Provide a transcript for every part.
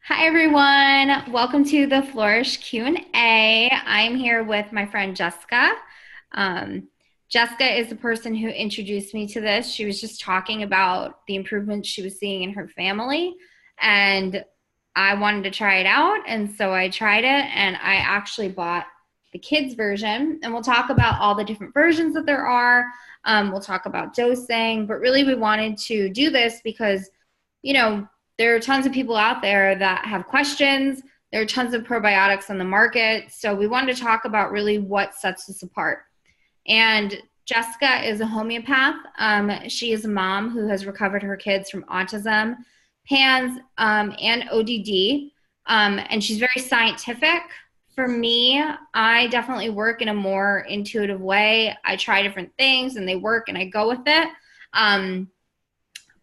Hi everyone. Welcome to the Flourish Q&A. I'm here with my friend Jessica. Um, Jessica is the person who introduced me to this. She was just talking about the improvements she was seeing in her family, and I wanted to try it out, and so I tried it, and I actually bought the kids version, and we'll talk about all the different versions that there are. We'll talk about dosing, but really we wanted to do this because, you know, there are tons of people out there that have questions. There are tons of probiotics on the market. So we wanted to talk about really what sets us apart. And Jessica is a homeopath. She is a mom who has recovered her kids from autism, PANS, and ODD. And she's very scientific. For me, I definitely work in a more intuitive way. I try different things and they work and I go with it.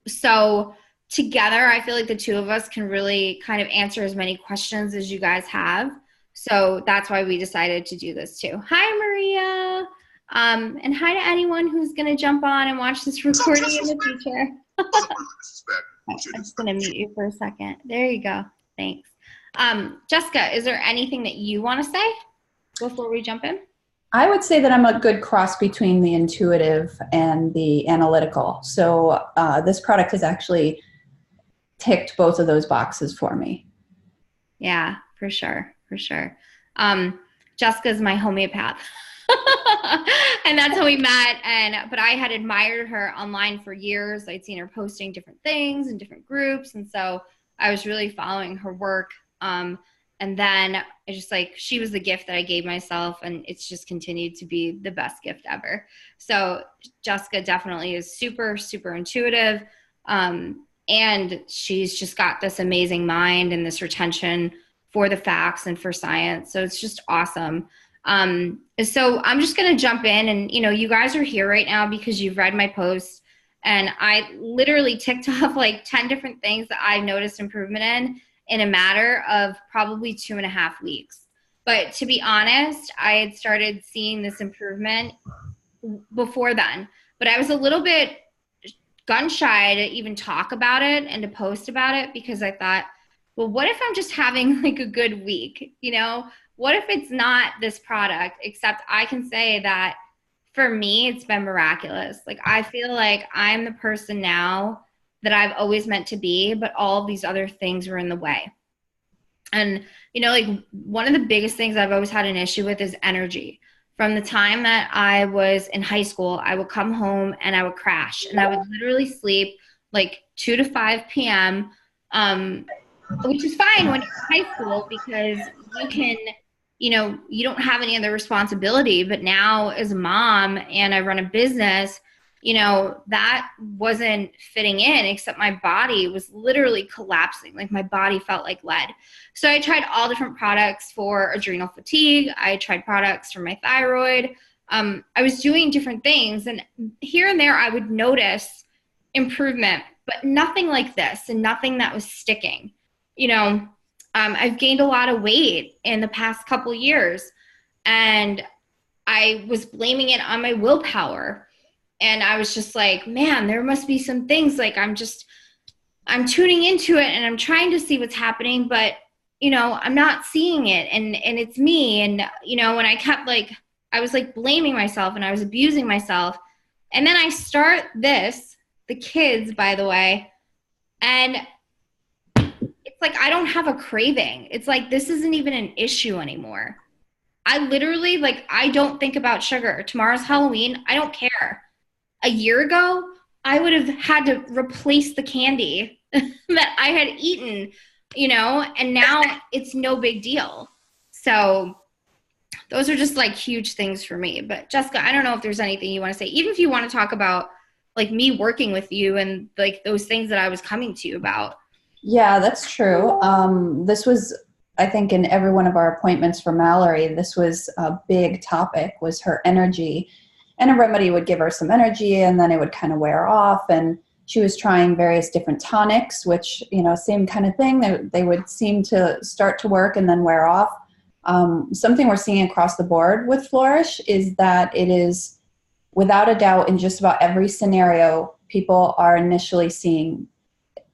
So together, I feel like the two of us can really kind of answer as many questions as you guys have. So that's why we decided to do this too. Hi, Maria. And hi to anyone who's going to jump on and watch this recording in the future. I'm just going to mute you for a second. There you go. Thanks. Jessica, is there anything that you want to say before we jump in? I would say that I'm a good cross between the intuitive and the analytical. So this product has actually ticked both of those boxes for me. Yeah, for sure. For sure. Jessica's my homeopath. And that's how we met. But I had admired her online for years. I'd seen her posting different things in different groups. And so I was really following her work. And then I just she was the gift that I gave myself, and it's just continued to be the best gift ever. So Jessica definitely is super, super intuitive. And she's just got this amazing mind and this retention for the facts and for science. So it's just awesome. So I'm just going to jump in and, you guys are here right now because you've read my post, and I literally ticked off 10 different things that I've noticed improvement in a matter of probably 2.5 weeks. But to be honest, I had started seeing this improvement before then, but I was a little bit gun shy to even talk about it and to post about it because I thought, well, what if I'm just having a good week? What if it's not this product, except I can say that for me, it's been miraculous. I feel like I'm the person now that I've always meant to be, but all of these other things were in the way. And, one of the biggest things I've always had an issue with is energy. From the time that I was in high school, I would come home and I would crash, and I would literally sleep 2 to 5 p.m., which is fine when you're in high school because you can, you don't have any other responsibility. But now as a mom and I run a business, that wasn't fitting in, except my body was literally collapsing. My body felt like lead. So I tried all different products for adrenal fatigue. I tried products for my thyroid. I was doing different things, and here and there I would notice improvement, but nothing like this and nothing that was sticking. I've gained a lot of weight in the past couple years, and I was blaming it on my willpower. And I was just like, man, there must be some things I'm tuning into it and I'm trying to see what's happening, but, I'm not seeing it. And it's me. And, when I kept I was blaming myself and I was abusing myself. And then I start the kids, by the way, and it's I don't have a craving. It's this isn't even an issue anymore. I literally, I don't think about sugar. Tomorrow's Halloween. I don't care. A year ago, I would have had to replace the candy that I had eaten, and now it's no big deal. So those are just huge things for me. But Jessica, I don't know if there's anything you want to say, even if you want to talk about me working with you and those things that I was coming to you about. Yeah, that's true. This was, I think, in every one of our appointments for Mallory, this was a big topic, was her energy. And a remedy would give her some energy, and then it would kind of wear off. And she was trying various different tonics, which, same kind of thing. They would seem to start to work and then wear off. Something we're seeing across the board with Flourish is that it is, without a doubt, in just about every scenario, people are initially seeing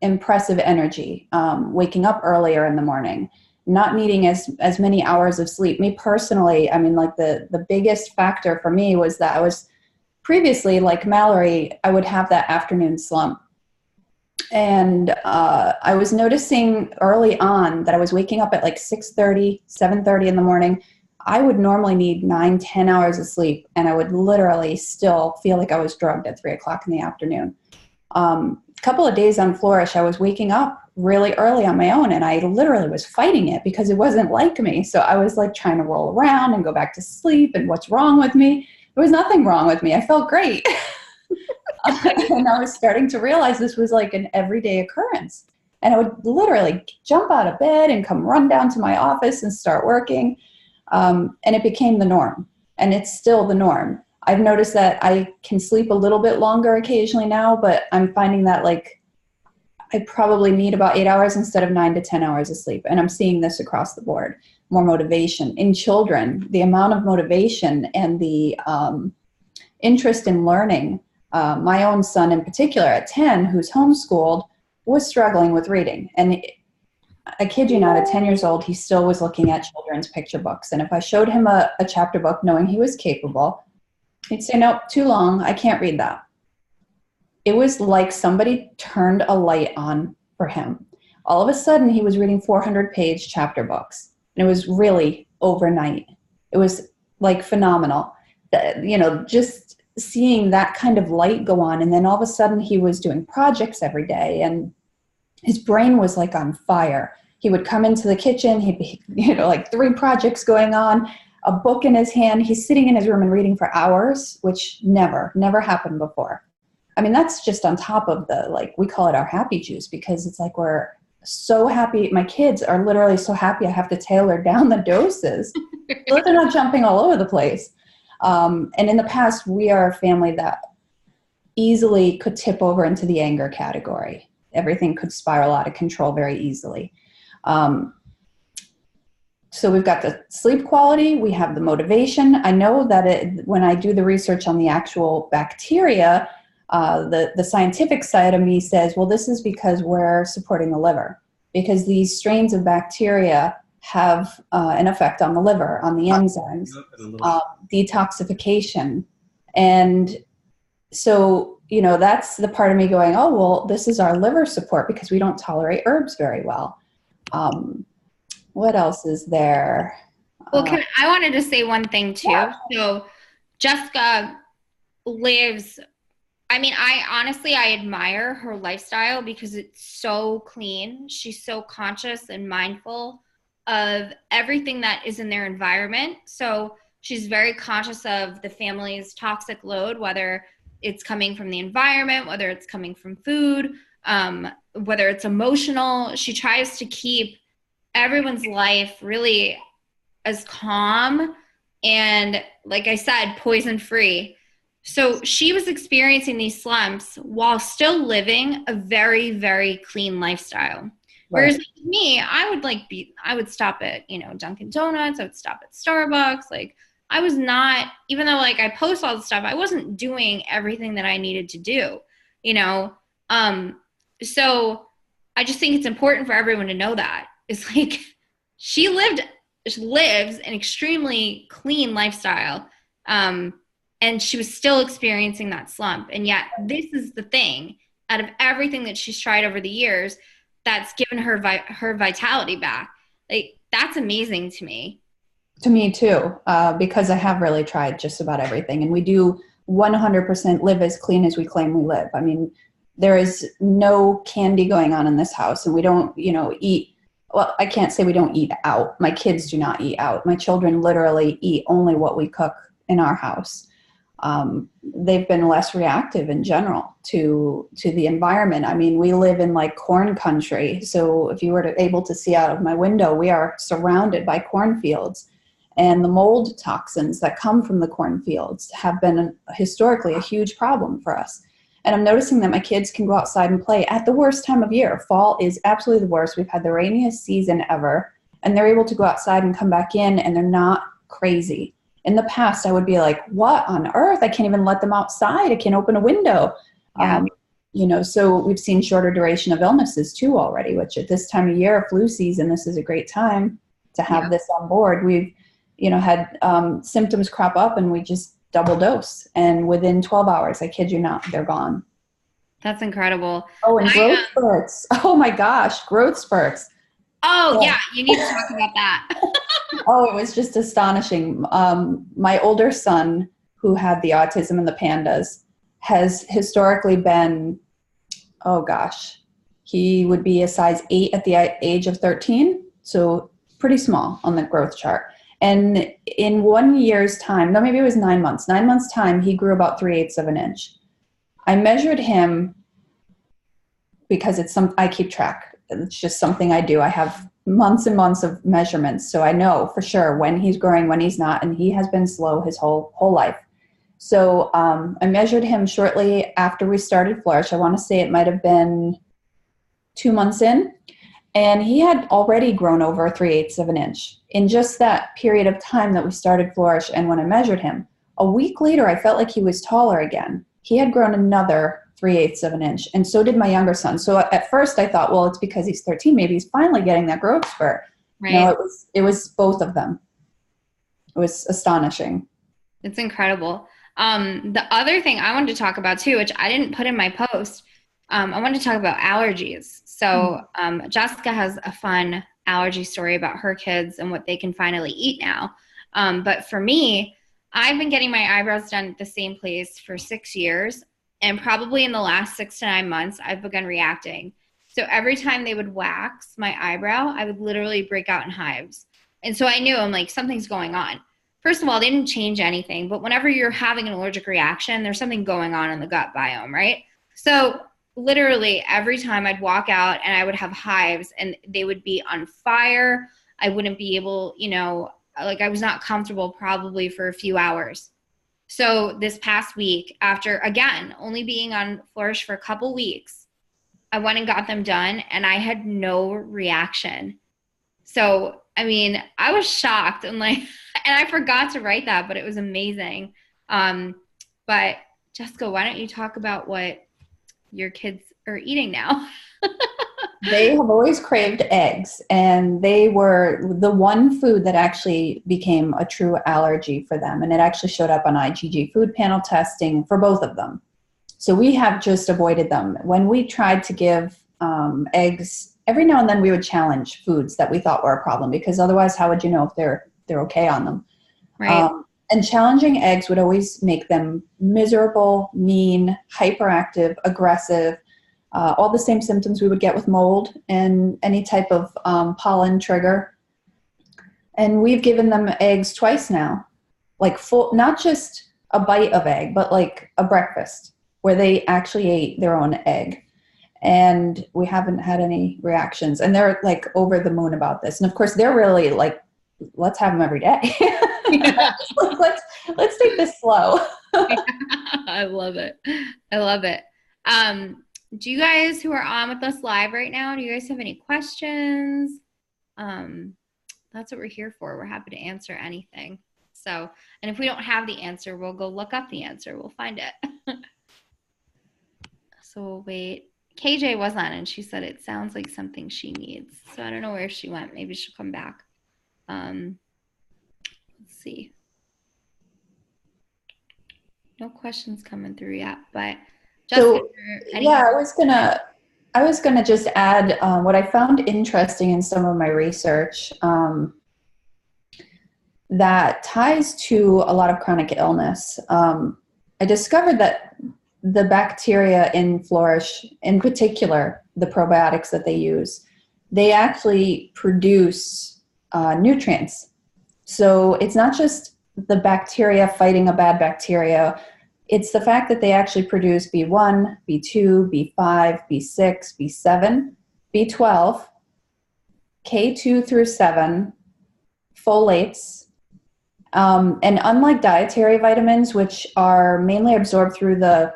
impressive energy, waking up earlier in the morning, not needing as many hours of sleep. Me personally, I mean, like the biggest factor for me was that I was previously, like Mallory, I would have that afternoon slump. And I was noticing early on that I was waking up at like 6:30, 7:30 in the morning. I would normally need 9, 10 hours of sleep, and I would literally still feel like I was drugged at 3 o'clock in the afternoon. A couple of days on Flourish, I was waking up really early on my own, and I literally was fighting it because it wasn't like me. So I was like trying to roll around and go back to sleep, and what's wrong with me? There was nothing wrong with me. I felt great. And I was starting to realize this was like an everyday occurrence. And I would literally jump out of bed and come run down to my office and start working. And it became the norm. And it's still the norm. I've noticed that I can sleep a little bit longer occasionally now, but I'm finding that like I probably need about 8 hours instead of 9 to 10 hours of sleep. And I'm seeing this across the board. More motivation. In children, the amount of motivation and the interest in learning. My own son in particular at 10, who's homeschooled, was struggling with reading. And I kid you not, at 10 years old, he still was looking at children's picture books. And if I showed him a chapter book knowing he was capable, he'd say, nope, too long. I can't read that. It was like somebody turned a light on for him. All of a sudden, he was reading 400-page chapter books. And it was really overnight. It was like phenomenal. Just seeing that kind of light go on. And then all of a sudden he was doing projects every day and his brain was like on fire. He would come into the kitchen, he'd be, like 3 projects going on, a book in his hand. He's sitting in his room and reading for hours, which never happened before. I mean, that's just on top of we call it our happy juice because it's like we're so happy. My kids are literally so happy I have to tailor down the doses so they're not jumping all over the place. And in the past, we are a family that easily could tip over into the anger category. Everything could spiral out of control very easily. So we've got the sleep quality, we have the motivation. I know that when I do the research on the actual bacteria, the scientific side of me says, well, this is because we're supporting the liver, because these strains of bacteria have an effect on the liver, on the enzymes, detoxification. And so, that's the part of me going, oh, well, this is our liver support because we don't tolerate herbs very well. What else is there? Well, I wanted to say one thing too. Yeah. So Jessica lives, I admire her lifestyle because it's so clean. She's so conscious and mindful of everything that is in their environment. So she's very conscious of the family's toxic load, whether it's coming from the environment, whether it's coming from food, whether it's emotional. She tries to keep everyone's life really as calm and, like I said, poison-free. So she was experiencing these slumps while still living a very, very clean lifestyle. Whereas like me, I would stop at, Dunkin' Donuts. I would stop at Starbucks. Like I was not, even though like I post all the stuff, I wasn't doing everything that I needed to do, So I just think it's important for everyone to know that. It's like she lives an extremely clean lifestyle. And she was still experiencing that slump. And yet this is the thing out of everything that she's tried over the years that's given her her vitality back. Like that's amazing to me. To me too, because I have really tried just about everything. And we do 100% live as clean as we claim we live. I mean, there is no candy going on in this house and we don't, eat. Well, I can't say we don't eat out. My kids do not eat out. My children literally eat only what we cook in our house. They've been less reactive in general to the environment. I mean, we live in like corn country. So if you were able to see out of my window, we are surrounded by cornfields, and the mold toxins that come from the cornfields have been historically a huge problem for us. And I'm noticing that my kids can go outside and play at the worst time of year. Fall is absolutely the worst. We've had the rainiest season ever, and they're able to go outside and come back in, and they're not crazy. In the past, I would be like, what on earth? I can't even let them outside. I can't open a window. Yeah. So we've seen shorter duration of illnesses too already, which at this time of year, flu season, this is a great time to have this on board. We've, had symptoms crop up and we just double dose. And within 12 hours, I kid you not, they're gone. That's incredible. Oh, and growth spurts. Oh my gosh, growth spurts. Oh, yeah, you need to talk about that. Oh, it was just astonishing. My older son, who had the autism and the pandas, has historically been, oh gosh, he would be a size 8 at the age of 13, so pretty small on the growth chart. And in 1 year's time, no, maybe it was 9 months time, he grew about 3/8 of an inch. I measured him because I keep track. It's just something I do. I have months and months of measurements, so I know for sure when he's growing, when he's not, and he has been slow his whole life. So I measured him shortly after we started Flourish. I want to say it might have been 2 months in, and he had already grown over 3/8 of an inch in just that period of time that we started Flourish. And when I measured him, a week later, I felt like he was taller again. He had grown another 3/8 of an inch, and so did my younger son. So at first I thought, well, it's because he's 13. Maybe he's finally getting that growth spurt. Right. No, it was both of them. It was astonishing. It's incredible. The other thing I wanted to talk about too, which I didn't put in my post, I wanted to talk about allergies. So Jessica has a fun allergy story about her kids and what they can finally eat now. But for me, I've been getting my eyebrows done at the same place for 6 years. And probably in the last 6 to 9 months, I've begun reacting. So every time they would wax my eyebrow, I would literally break out in hives. And so I knew, I'm like, something's going on. First of all, they didn't change anything, but whenever you're having an allergic reaction, there's something going on in the gut biome, right? So literally every time I'd walk out and I would have hives and they would be on fire. I wouldn't be able, I was not comfortable probably for a few hours. So this past week, after, again, only being on Flourish for a couple weeks, I went and got them done and I had no reaction. So, I was shocked and I forgot to write that, but it was amazing. But Jessica, why don't you talk about what your kids are eating now? They have always craved eggs, and they were the one food that actually became a true allergy for them. And it actually showed up on IgG food panel testing for both of them. So we have just avoided them. When we tried to give eggs, every now and then we would challenge foods that we thought were a problem, because otherwise how would you know if they're okay on them? Right. And challenging eggs would always make them miserable, mean, hyperactive, aggressive, all the same symptoms we would get with mold and any type of pollen trigger. And we've given them eggs twice now, like full, not just a bite of egg, but like a breakfast where they actually ate their own egg. And we haven't had any reactions. And they're like over the moon about this. And of course, they're really like, let's have them every day. Yeah. let's take this slow. I love it. I love it. Do you guys who are on with us live right now, do you guys have any questions? That's what we're here for. We're happy to answer anything. So, and if we don't have the answer, we'll go look up the answer. We'll find it. So we'll wait. KJ was on and she said it sounds like something she needs. So I don't know where she went. Maybe she'll come back. Let's see. No questions coming through yet, but Jessica, I was gonna just add what I found interesting in some of my research that ties to a lot of chronic illness. I discovered that the bacteria in Flourish, in particular, the probiotics that they use, they actually produce nutrients. So it's not just the bacteria fighting a bad bacteria. It's the fact that they actually produce B1, B2, B5, B6, B7, B12, K2 through 7, folates, and unlike dietary vitamins, which are mainly absorbed through the,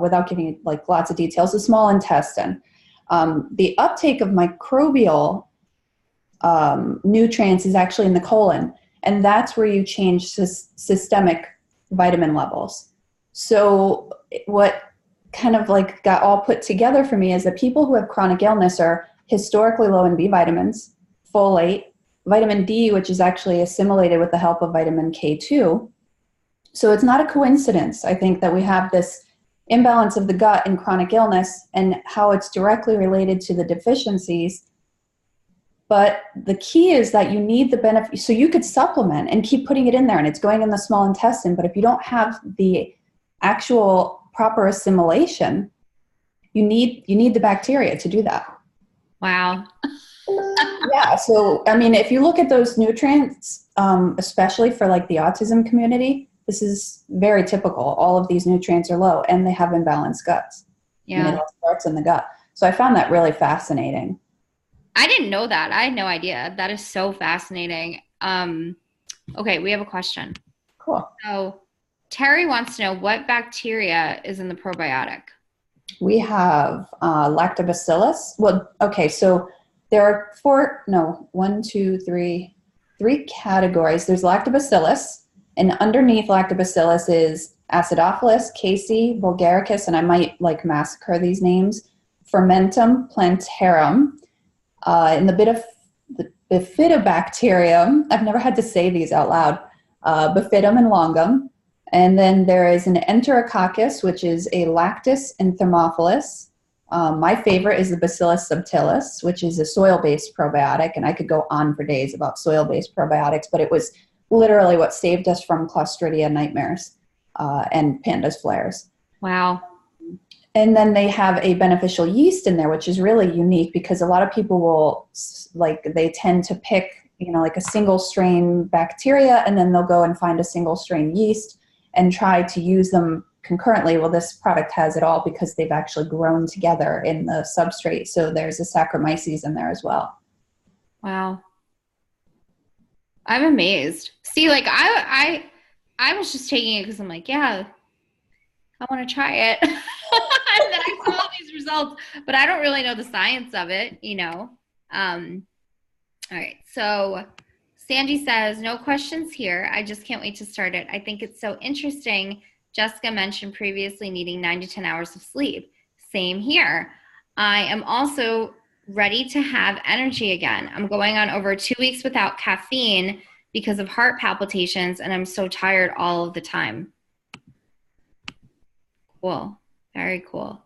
without giving like lots of details, the small intestine, the uptake of microbial nutrients is actually in the colon, and that's where you change systemic vitamin levels. So what kind of like got all put together for me is that people who have chronic illness are historically low in B vitamins, folate, vitamin D, which is actually assimilated with the help of vitamin K2. So it's not a coincidence, I think, that we have this imbalance of the gut in chronic illness and how it's directly related to the deficiencies. But the key is that you need the benefit. So you could supplement and keep putting it in there and it's going in the small intestine. But if you don't have the actual proper assimilation, you need the bacteria to do that. Wow. Yeah. So, I mean, if you look at those nutrients, especially for like the autism community, this is very typical. All of these nutrients are low and they have imbalanced guts. Yeah. And it all starts in the gut. So I found that really fascinating. I didn't know that. I had no idea. That is so fascinating. Okay, we have a question. Cool. So Terry wants to know what bacteria is in the probiotic. We have lactobacillus. Well, okay, so there are three categories. There's lactobacillus, and underneath lactobacillus is acidophilus, casei, bulgaricus, and I might like massacre these names, fermentum plantarum, and the bifidobacterium. I've never had to say these out loud. Bifidum and longum. And then there is an enterococcus, which is a lactis and thermophilus. My favorite is the Bacillus subtilis, which is a soil-based probiotic. And I could go on for days about soil-based probiotics, but it was literally what saved us from Clostridia nightmares and pandas flares. Wow. And then they have a beneficial yeast in there, which is really unique because a lot of people will, they tend to pick, like a single strain bacteria, and then they'll go and find a single strain yeast and try to use them concurrently. Well, this product has it all because they've actually grown together in the substrate. So there's a Saccharomyces in there as well. Wow. I'm amazed. See, like I was just taking it because I'm like, yeah, I want to try it. And then I saw all these results, but I don't really know the science of it, All right. So Sandy says, no questions here. I just can't wait to start it. I think it's so interesting. Jessica mentioned previously needing 9 to 10 hours of sleep. Same here. I am also ready to have energy again. I'm going on over 2 weeks without caffeine because of heart palpitations, and I'm so tired all of the time. Cool. Very cool.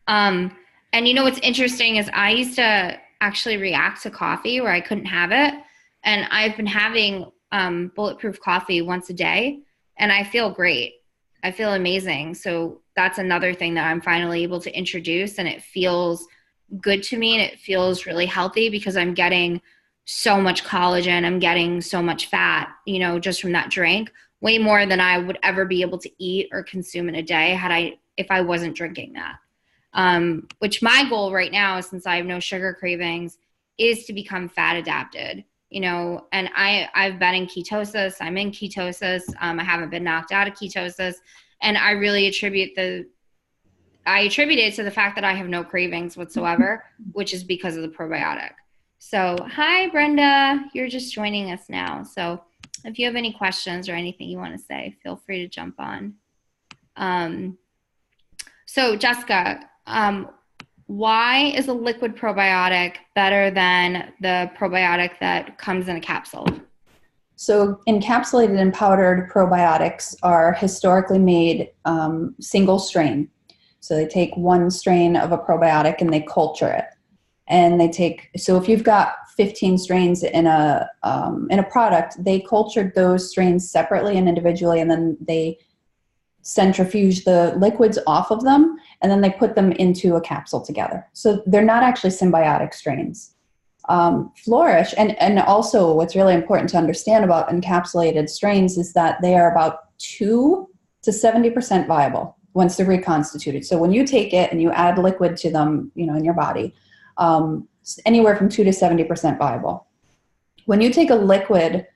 And what's interesting is I used to actually react to coffee where I couldn't have it. And I've been having bulletproof coffee once a day, and I feel great. I feel amazing. So that's another thing that I'm finally able to introduce, and it feels good to me, and it feels really healthy because I'm getting so much collagen. I'm getting so much fat, just from that drink, way more than I would ever be able to eat or consume in a day if I wasn't drinking that. Which my goal right now, since I have no sugar cravings, is to become fat adapted, and I've been in ketosis. I'm in ketosis. I haven't been knocked out of ketosis. And I really attribute it to the fact that I have no cravings whatsoever, which is because of the probiotic. So, hi, Brenda. You're just joining us now. So if you have any questions or anything you want to say, feel free to jump on. So Jessica, why is a liquid probiotic better than the probiotic that comes in a capsule? So encapsulated and powdered probiotics are historically made single strain. So they take one strain of a probiotic and they culture it. And so if you've got 15 strains in a product, they cultured those strains separately and individually, and then they centrifuge the liquids off of them, and then they put them into a capsule together. So they're not actually symbiotic strains. Flourish, and also what's really important to understand about encapsulated strains is that they are about 2 to 70% viable once they're reconstituted. So when you take it and you add liquid to them, in your body, anywhere from 2 to 70% viable. When you take a liquid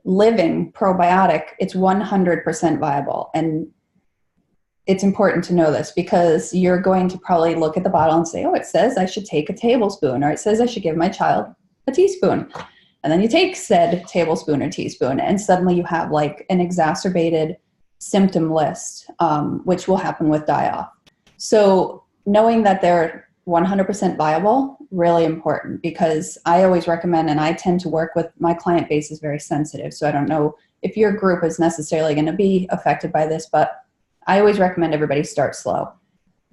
living probiotic, it's 100% viable. And it's important to know this because you're going to probably look at the bottle and say, oh, it says I should take a tablespoon, or it says I should give my child a teaspoon. And then you take said tablespoon or teaspoon, and suddenly you have like an exacerbated symptom list, which will happen with die-off. So knowing that they're 100% viable, really important, because I always recommend, and I tend to work with, my client base is very sensitive. So I don't know if your group is necessarily going to be affected by this, but I always recommend everybody start slow.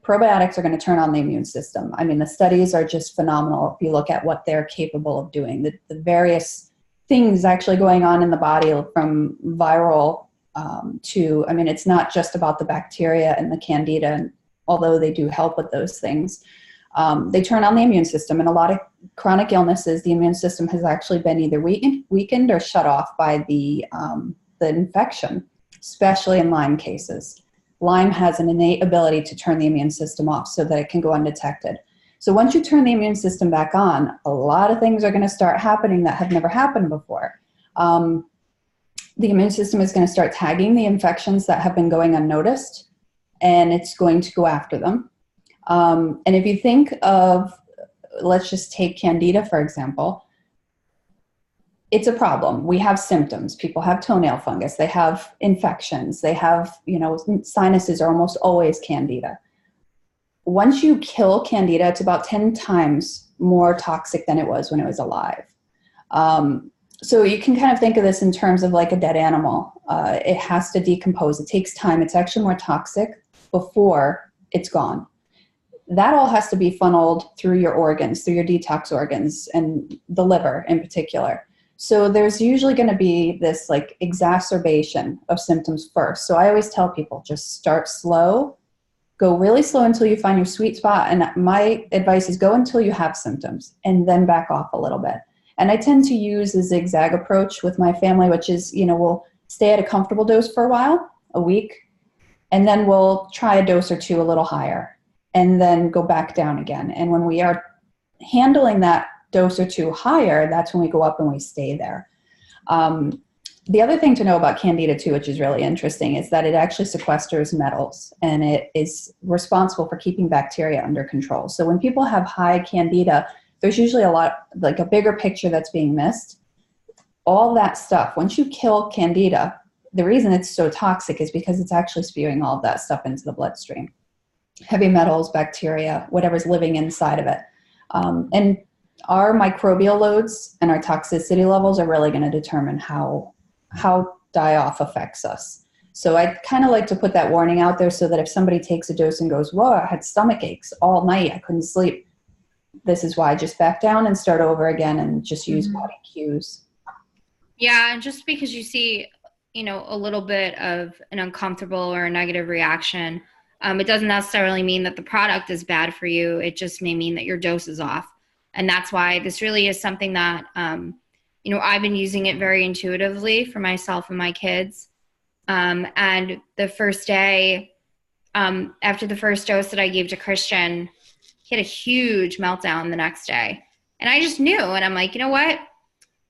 Probiotics are going to turn on the immune system. I mean, the studies are just phenomenal if you look at what they're capable of doing. The various things actually going on in the body, from viral to, I mean, it's not just about the bacteria and the candida, and although they do help with those things. They turn on the immune system. And a lot of chronic illnesses, the immune system has actually been either weakened or shut off by the infection, especially in Lyme cases. Lyme has an innate ability to turn the immune system off so that it can go undetected. So once you turn the immune system back on, a lot of things are going to start happening that have never happened before. The immune system is going to start tagging the infections that have been going unnoticed, and it's going to go after them. And if you think of, let's just take candida, for example, it's a problem. We have symptoms. People have toenail fungus. They have infections. They have, sinuses are almost always candida. Once you kill candida, it's about 10 times more toxic than it was when it was alive. So you can kind of think of this in terms of like a dead animal. It has to decompose. It takes time. It's actually more toxic before it's gone. That all has to be funneled through your organs, through your detox organs, and the liver in particular. So there's usually going to be this like exacerbation of symptoms first. So I always tell people, just start slow, go really slow until you find your sweet spot. And my advice is go until you have symptoms and then back off a little bit. And I tend to use the zigzag approach with my family, which is, we'll stay at a comfortable dose for a while, a week, and then we'll try a dose or two a little higher and then go back down again. And when we are handling that dose or two higher, that's when we go up and we stay there. The other thing to know about candida too, which is really interesting, is that it actually sequesters metals, and it is responsible for keeping bacteria under control. So when people have high candida, there's usually a bigger picture that's being missed. All that stuff, once you kill candida, the reason it's so toxic is because it's actually spewing all of that stuff into the bloodstream. Heavy metals, bacteria, whatever's living inside of it. And our microbial loads and our toxicity levels are really going to determine how die-off affects us. So I kind of like to put that warning out there so that if somebody takes a dose and goes, whoa, I had stomach aches all night, I couldn't sleep. This is why. Just back down and start over again and just use body cues. Yeah, and just because you see, a little bit of an uncomfortable or a negative reaction, it doesn't necessarily mean that the product is bad for you. It just may mean that your dose is off. And that's why this really is something that, I've been using it very intuitively for myself and my kids. And the first day, after the first dose that I gave to Christian, he had a huge meltdown the next day. And I just knew, and I'm like, you know what?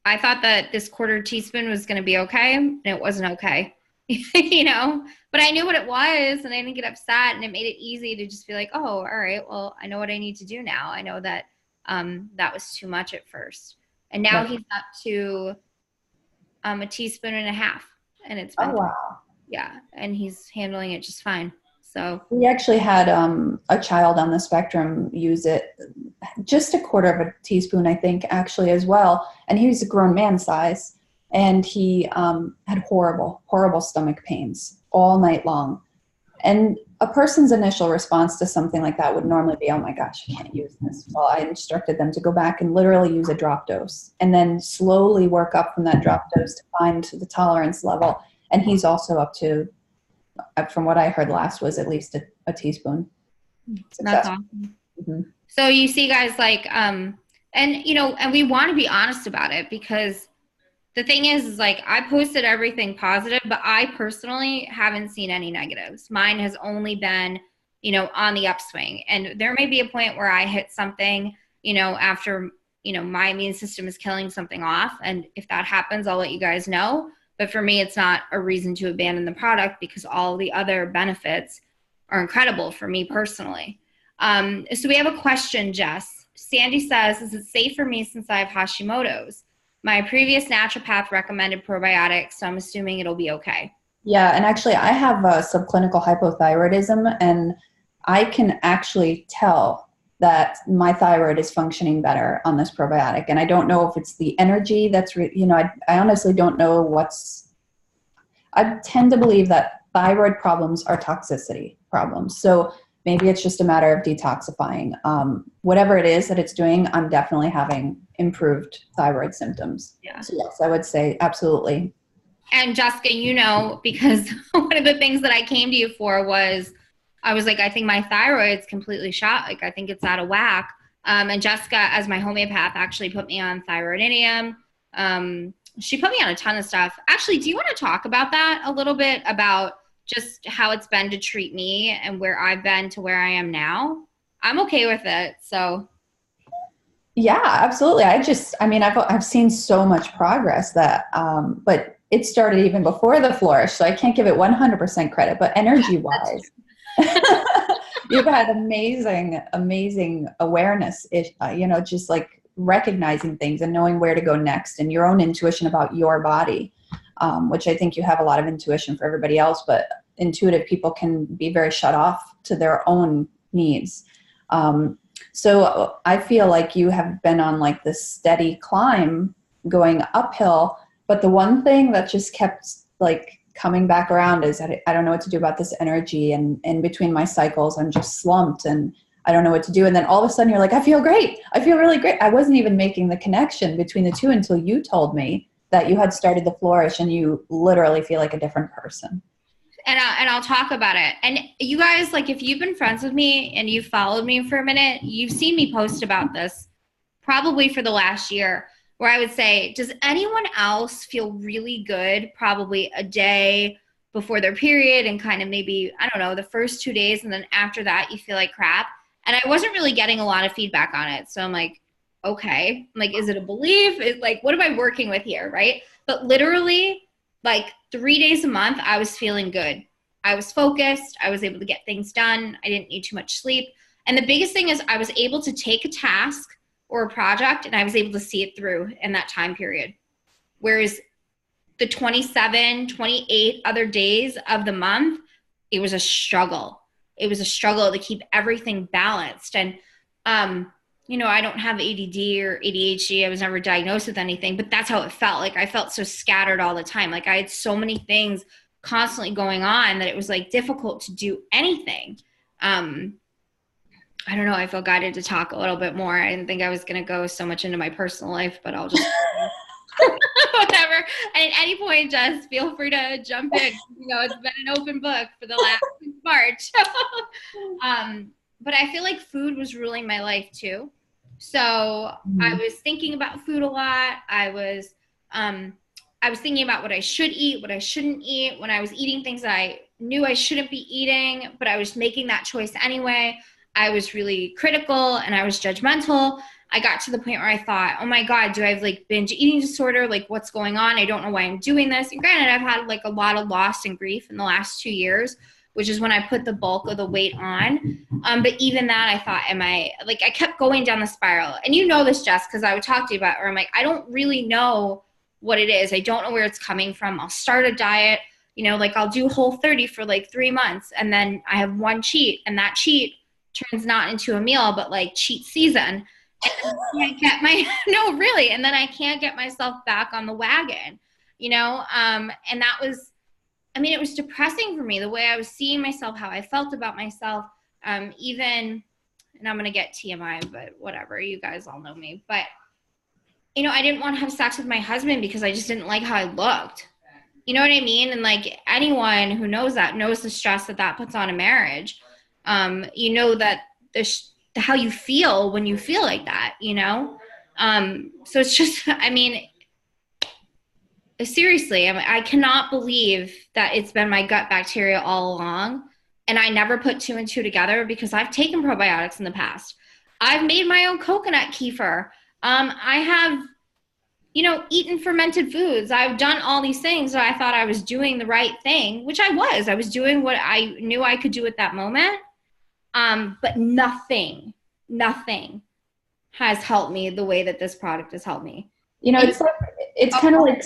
I thought that this quarter teaspoon was going to be okay, and it wasn't okay, but I knew what it was, and I didn't get upset, and it made it easy to just be like, oh, all right, well, I know what I need to do now. I know that that was too much at first. And now he's up to a teaspoon and a half, and it's been, yeah, and he's handling it just fine. So we actually had a child on the spectrum use it, just a quarter of a teaspoon, I think, actually, as well. And he was a grown man size, and he had horrible, horrible stomach pains all night long. And a person's initial response to something like that would normally be, oh my gosh, I can't use this. Well, I instructed them to go back and literally use a drop dose and then slowly work up from that drop dose to find the tolerance level. And he's also up to, from what I heard last, was at least a teaspoon. That's awesome. Mm-hmm. So you see, guys, and we want to be honest about it, because the thing is like, I posted everything positive, but I personally haven't seen any negatives. Mine has only been, on the upswing. And there may be a point where I hit something, after, my immune system is killing something off. And if that happens, I'll let you guys know. But for me, it's not a reason to abandon the product, because all the other benefits are incredible for me personally. So we have a question, Jess. Sandy says, is it safe for me since I have Hashimoto's? My previous naturopath recommended probiotics, so I'm assuming it'll be okay. Yeah, and actually I have subclinical hypothyroidism, and I can actually tell that my thyroid is functioning better on this probiotic. And I don't know if it's the energy that's, I honestly don't know I tend to believe that thyroid problems are toxicity problems. So maybe it's just a matter of detoxifying. Whatever it is that it's doing, I'm definitely having improved thyroid symptoms. Yeah. So yes, I would say absolutely. And Jessica, because one of the things that I came to you for was, I was like, I think my thyroid's completely shot. Like, I think it's out of whack. And Jessica, as my homeopath, actually put me on thyroidium. She put me on a ton of stuff. Actually, do you want to talk about that a little bit, about just how it's been to treat me and where I've been to where I am now? I'm okay with it. So. Yeah, absolutely. I've seen so much progress that, but it started even before the Flourish, so I can't give it 100% credit, but energy wise, you've had amazing awareness, just like recognizing things and knowing where to go next, and your own intuition about your body, which I think you have a lot of intuition for everybody else, but intuitive people can be very shut off to their own needs. So I feel like you have been on like this steady climb going uphill, but the one thing that just kept like coming back around is that I don't know what to do about this energy, and in between my cycles, I'm just slumped and I don't know what to do. And then all of a sudden you're like, I feel great. I feel really great. I wasn't even making the connection between the two until you told me that you had started the Flourish, and you literally feel like a different person. And I'll talk about it. And you guys, like, if you've been friends with me and you've followed me for a minute, you've seen me post about this probably for the last year, where I would say, does anyone else feel really good probably a day before their period, and kind of maybe, I don't know, the first 2 days, and then after that you feel like crap? And I wasn't really getting a lot of feedback on it. So I'm like, okay, I'm like, is it a belief? Is, like, what am I working with here, right? But literally, like 3 days a month, I was feeling good. I was focused. I was able to get things done. I didn't need too much sleep. And the biggest thing is I was able to take a task or a project, and I was able to see it through in that time period. Whereas the 27, 28 other days of the month, it was a struggle. It was a struggle to keep everything balanced. And, I don't have ADD or ADHD. I was never diagnosed with anything, but that's how it felt. Like, I felt so scattered all the time. Like, I had so many things constantly going on that it was like difficult to do anything. I don't know. I feel guided to talk a little bit more. I didn't think I was going to go so much into my personal life, but I'll just whatever. And at any point, just feel free to jump in. It's been an open book for the last March. But I feel like food was ruling my life too. So I was thinking about food a lot. I was thinking about what I should eat, what I shouldn't eat. When I was eating things that I knew I shouldn't be eating, but I was making that choice anyway, I was really critical and I was judgmental. I got to the point where I thought, oh my God, do I have like binge eating disorder? Like, what's going on? I don't know why I'm doing this. And granted, I've had like a lot of loss and grief in the last 2 years, which is when I put the bulk of the weight on. But even that, I thought, I kept going down the spiral. And you know this, Jess, because I would talk to you about it, or I'm like, I don't really know what it is. I don't know where it's coming from. I'll start a diet, I'll do Whole30 for like 3 months, and then I have one cheat, and that cheat turns not into a meal, but like cheat season. And I can't no, really. And then I can't get myself back on the wagon, and that was, it was depressing for me, the way I was seeing myself, how I felt about myself. Even, and I'm going to get TMI, but whatever, you guys all know me. But, I didn't want to have sex with my husband because I just didn't like how I looked. You know what I mean? And like, anyone who knows that knows the stress that puts on a marriage. That how you feel when you feel like that, so it's just, seriously, I cannot believe that it's been my gut bacteria all along. And I never put 2 and 2 together, because I've taken probiotics in the past. I've made my own coconut kefir. I have, eaten fermented foods. I've done all these things. So I thought I was doing the right thing, which I was. I was doing what I knew I could do at that moment. But nothing has helped me the way that this product has helped me. It's kind of like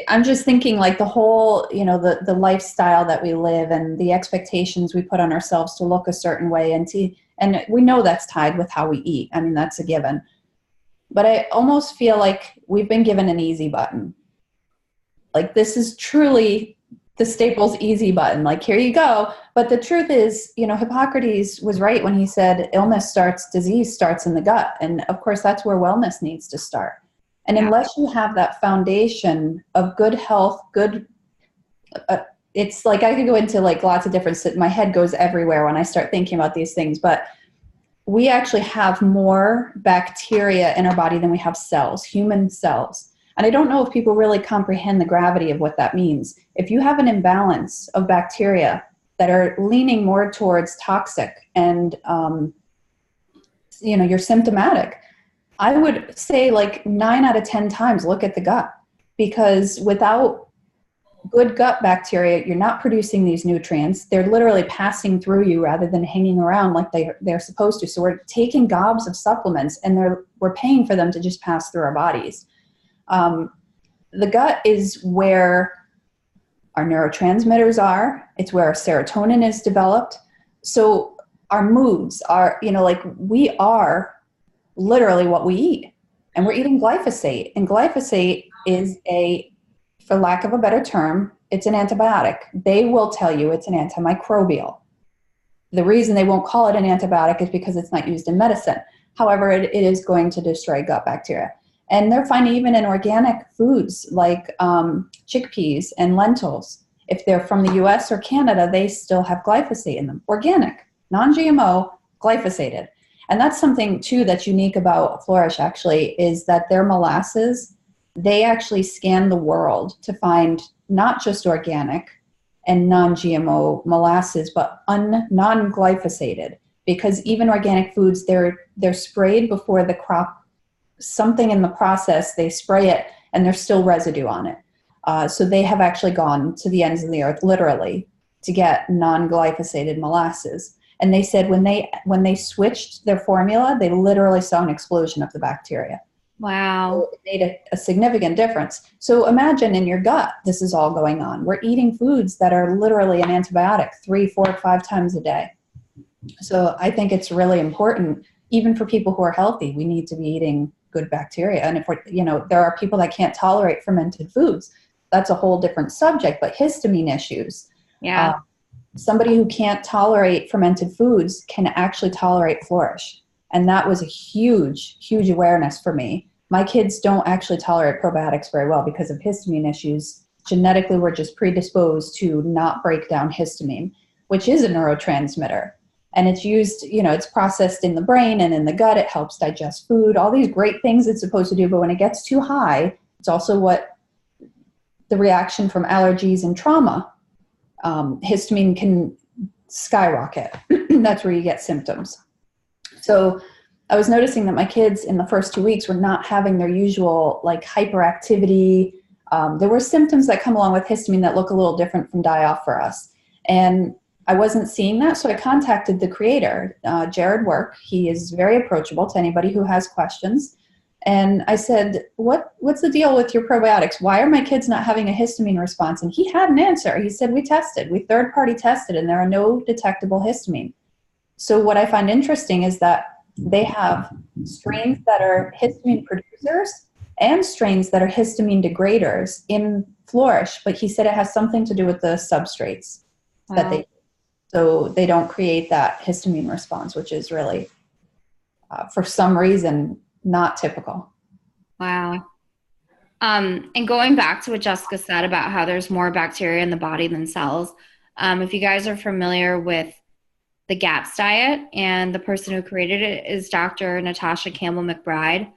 I'm just thinking like the whole, the lifestyle that we live and the expectations we put on ourselves to look a certain way, and we know that's tied with how we eat. I mean, that's a given. But I almost feel like we've been given an easy button. Like this is truly the Staples easy button. Like, here you go. But the truth is, Hippocrates was right when he said disease starts in the gut. And of course, that's where wellness needs to start. And Yeah. unless you have that foundation of good health, it's like I could go into like lots of different, my head goes everywhere when I start thinking about these things, but we actually have more bacteria in our body than we have cells, human cells. And I don't know if people really comprehend the gravity of what that means. If you have an imbalance of bacteria that are leaning more towards toxic and, you're symptomatic, I would say like 9 out of 10 times look at the gut, because without good gut bacteria, you're not producing these nutrients. They're literally passing through you rather than hanging around like they're supposed to. So we're taking gobs of supplements and we're paying for them to just pass through our bodies. The gut is where our neurotransmitters are. It's where our serotonin is developed. So our moods are, like we are literally what we eat. And we're eating glyphosate. And glyphosate is for lack of a better term, it's an antibiotic. They will tell you it's an antimicrobial. The reason they won't call it an antibiotic is because it's not used in medicine. However, it is going to destroy gut bacteria. And they're finding even in organic foods like chickpeas and lentils, if they're from the US or Canada, they still have glyphosate in them. Organic, non-GMO, glyphosated. And that's something too that's unique about Flourish actually, is that their molasses, they actually scan the world to find not just organic and non-GMO molasses, but non-glyphosated, because even organic foods, they're sprayed before the crop, something in the process, they spray it and there's still residue on it. So they have actually gone to the ends of the earth, literally, to get non-glyphosated molasses. And they said when they switched their formula, they literally saw an explosion of the bacteria. Wow. So it made a significant difference. So imagine in your gut, this is all going on. We're eating foods that are literally an antibiotic 3, 4, 5 times a day. So I think it's really important, even for people who are healthy, we need to be eating good bacteria. And if there are people that can't tolerate fermented foods, that's a whole different subject, but histamine issues. Yeah. Somebody who can't tolerate fermented foods can actually tolerate Flourish. And that was a huge, huge awareness for me. My kids don't actually tolerate probiotics very well because of histamine issues. Genetically, we're just predisposed to not break down histamine, which is a neurotransmitter. And it's used, it's processed in the brain and in the gut. It helps digest food, all these great things it's supposed to do. But when it gets too high, it's also what the reaction from allergies and trauma. Histamine can skyrocket. That's where you get symptoms. So I was noticing that my kids in the first 2 weeks were not having their usual like hyperactivity. There were symptoms that come along with histamine that look a little different from die-off for us. And I wasn't seeing that, so I contacted the creator, Jared Work. He is very approachable to anybody who has questions. And I said, what's the deal with your probiotics? Why are my kids not having a histamine response? And he had an answer. He said, we third-party tested, and there are no detectable histamine. So what I find interesting is that they have strains that are histamine producers and strains that are histamine degraders in Flourish, but he said it has something to do with the substrates that they use. So they don't create that histamine response, which is really, for some reason, not typical. Wow. And going back to what Jessica said about how there's more bacteria in the body than cells, if you guys are familiar with the GAPS diet, and the person who created it is Dr. Natasha Campbell McBride.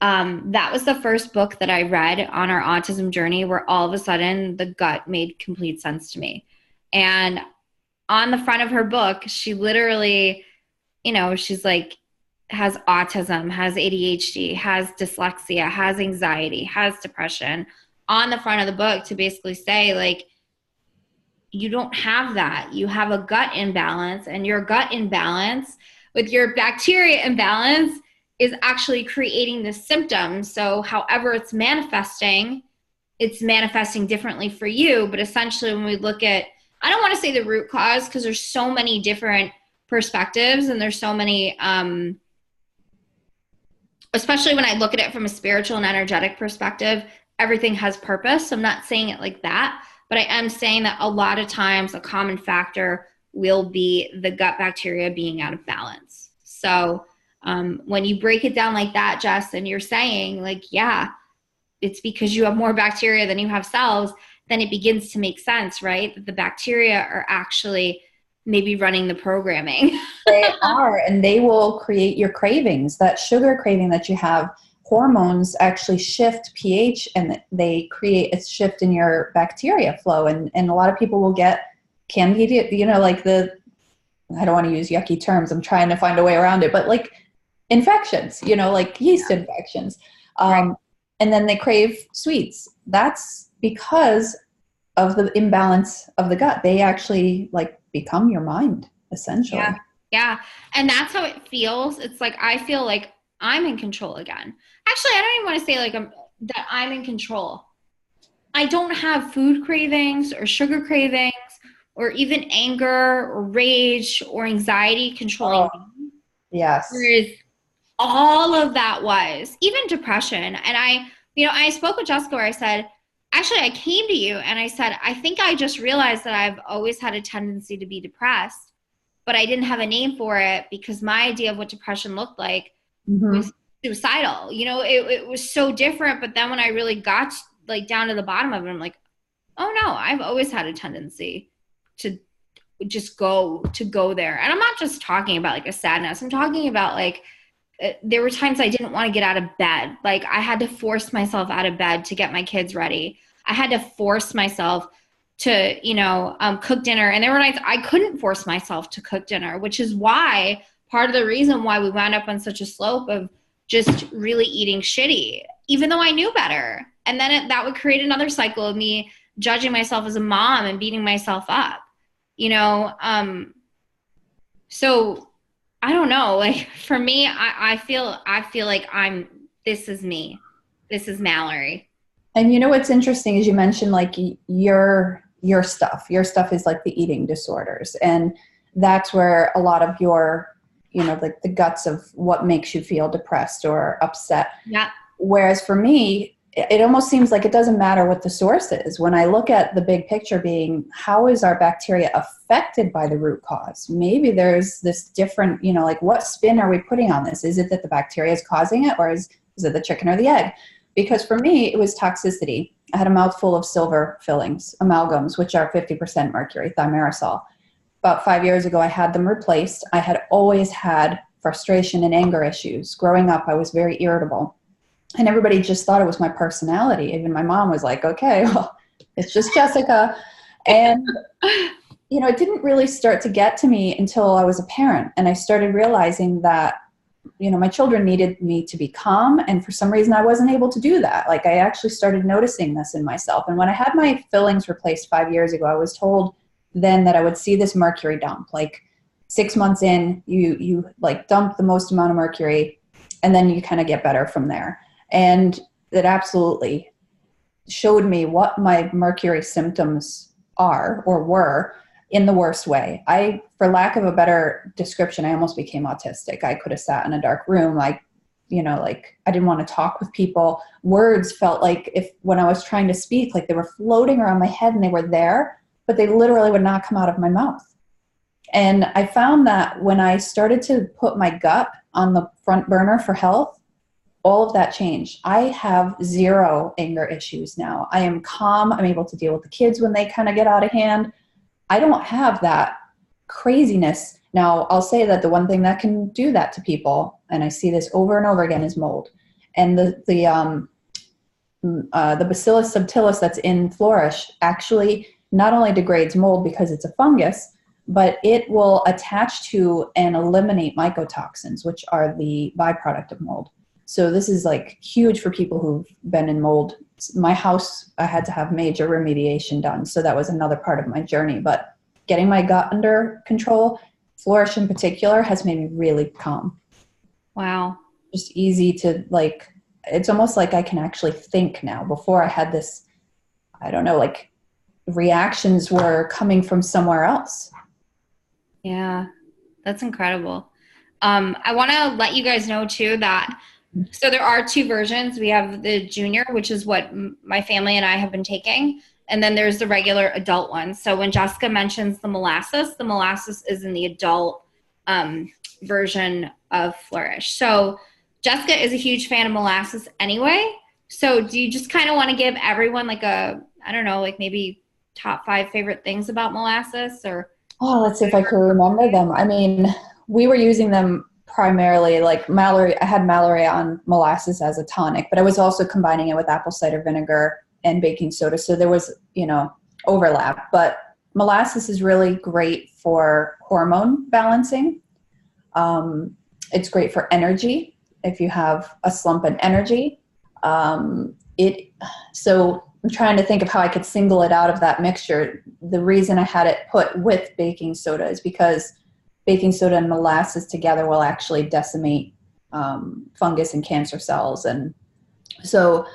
That was the first book that I read on our autism journey where all of a sudden the gut made complete sense to me. And on the front of her book, she literally, she's like, has autism, has ADHD, has dyslexia, has anxiety, has depression on the front of the book to basically say, like, you don't have that. You have a gut imbalance, and your gut imbalance with your bacteria imbalance is actually creating the symptoms. So however it's manifesting it's manifesting differently for you. But essentially when we look at, I don't want to say the root cause, because there's so many different perspectives, and there's so many, especially when I look at it from a spiritual and energetic perspective, everything has purpose. I'm not saying it like that, but I am saying that a lot of times a common factor will be the gut bacteria being out of balance. So when you break it down like that, Jess, and you're saying like, yeah, it's because you have more bacteria than you have cells, then it begins to make sense, right? That the bacteria are actually maybe running the programming. They are, and they will create your cravings, that sugar craving that you have. Hormones actually shift pH, and they create a shift in your bacteria flow. And a lot of people will get candida, you know, like I don't want to use yucky terms. I'm trying to find a way around it, but like infections, you know, like yeast infections. Right. And then they crave sweets. That's because of the imbalance of the gut. They actually like become your mind, essentially. Yeah. Yeah. And that's how it feels. It's like, I feel like I'm in control again. Actually, I don't even want to say like that I'm in control. I don't have food cravings or sugar cravings or even anger or rage or anxiety controlling me. Yes. Whereas all of that was, even depression. And I spoke with Jessica where I said, actually, I came to you and I said, I think I just realized that I've always had a tendency to be depressed, but I didn't have a name for it because my idea of what depression looked like was suicidal. You know, it was so different. But then when I really got like down to the bottom of it, I'm like, oh no, I've always had a tendency to just go there. And I'm not just talking about like a sadness. I'm talking about like, there were times I didn't want to get out of bed. Like I had to force myself out of bed to get my kids ready. I had to force myself to, cook dinner. And there were nights I couldn't force myself to cook dinner, which is why part of the reason why we wound up on such a slope of just really eating shitty, even though I knew better. And then that would create another cycle of me judging myself as a mom and beating myself up, so I don't know. Like for me, I feel like this is me. This is Mallory. And you know what's interesting is you mentioned like your stuff. Your stuff is like the eating disorders, and that's where a lot of your, like the guts of what makes you feel depressed or upset. Yeah. Whereas for me, it almost seems like it doesn't matter what the source is. When I look at the big picture being, how is our bacteria affected by the root cause? Maybe there's this different, like what spin are we putting on this? Is it that the bacteria is causing it, or is it the chicken or the egg? Because for me, it was toxicity. I had a mouthful of silver fillings, amalgams, which are 50% mercury, thimerosal. About 5 years ago, I had them replaced. I had always had frustration and anger issues. Growing up, I was very irritable. And everybody just thought it was my personality. Even my mom was like, okay, well, it's just Jessica. And, it didn't really start to get to me until I was a parent. And I started realizing that, my children needed me to be calm. And for some reason, I wasn't able to do that. Like I actually started noticing this in myself. And when I had my fillings replaced 5 years ago, I was told then that I would see this mercury dump. Like 6 months in, you like dump the most amount of mercury, and then you kind of get better from there. And it absolutely showed me what my mercury symptoms are or were in the worst way. For lack of a better description, I almost became autistic. I could have sat in a dark room. I didn't want to talk with people. Words felt like when I was trying to speak, like they were floating around my head and they were there, but they literally would not come out of my mouth. And I found that when I started to put my gut on the front burner for health, all of that changed. I have zero anger issues now. I am calm. I'm able to deal with the kids when they kind of get out of hand. I don't have that craziness. Now, I'll say that the one thing that can do that to people, and I see this over and over again, is mold. And the Bacillus subtilis that's in Flourish actually not only degrades mold because it's a fungus, but it will attach to and eliminate mycotoxins, which are the byproduct of mold. So this is like huge for people who've been in mold. My house, I had to have major remediation done. So that was another part of my journey. But getting my gut under control, Flourish in particular, has made me really calm. Wow. Just easy to it's almost like I can actually think now. Before I had this I don't know, like reactions were coming from somewhere else. Yeah, that's incredible. I want to let you guys know too that so there are two versions. We have the junior, which is what my family and I have been taking, and then there's the regular adult one. So when Jessica mentions the molasses is in the adult version of Flourish. So Jessica is a huge fan of molasses anyway. So do you just kind of want to give everyone like a, I don't know, like maybe top 5 favorite things about molasses or? Oh, let's see if I can remember them. I mean, we were using them primarily like Mallory. I had Mallory on molasses as a tonic, but I was also combining it with apple cider vinegar and baking soda. So there was, overlap. But molasses is really great for hormone balancing. It's great for energy if you have a slump in energy. So I'm trying to think of how I could single it out of that mixture. The reason I had it put with baking soda is because baking soda and molasses together will actually decimate fungus and cancer cells. And so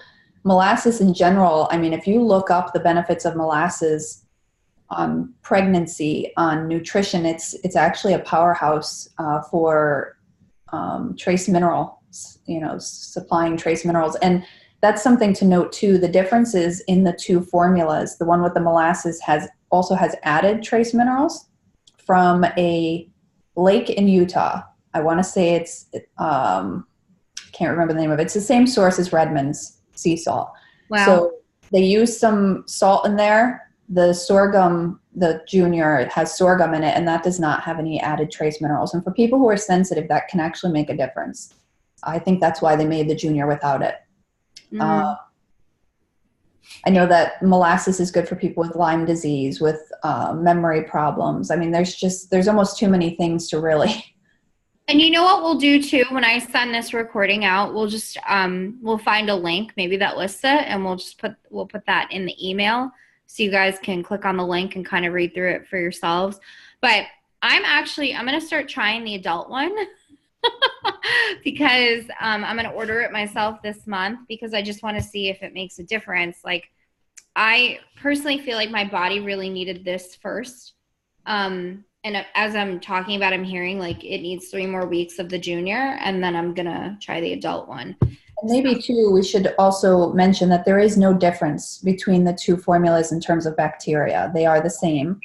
molasses in general, I mean, if you look up the benefits of molasses on pregnancy, on nutrition, it's actually a powerhouse for trace minerals, supplying trace minerals. And that's something to note too. The differences in the two formulas, the one with the molasses also has added trace minerals from a lake in Utah. I want to say it's, can't remember the name of it. It's the same source as Redmond's sea salt. Wow. So they use some salt in there. The sorghum, the junior, it has sorghum in it, and that does not have any added trace minerals. And for people who are sensitive, that can actually make a difference. I think that's why they made the junior without it. I know that molasses is good for people with Lyme disease, with memory problems. I mean, there's almost too many things to really. And you know what we'll do too, when I send this recording out, we'll just, we'll find a link maybe that lists it, and we'll put that in the email so you guys can click on the link and kind of read through it for yourselves. But I'm going to start trying the adult one. Because I'm going to order it myself this month because I just want to see if it makes a difference. Like, I personally feel like my body really needed this first. And as I'm talking about, I'm hearing like it needs 3 more weeks of the junior, and then I'm going to try the adult one. And maybe too, we should also mention that there is no difference between the two formulas in terms of bacteria. They are the same.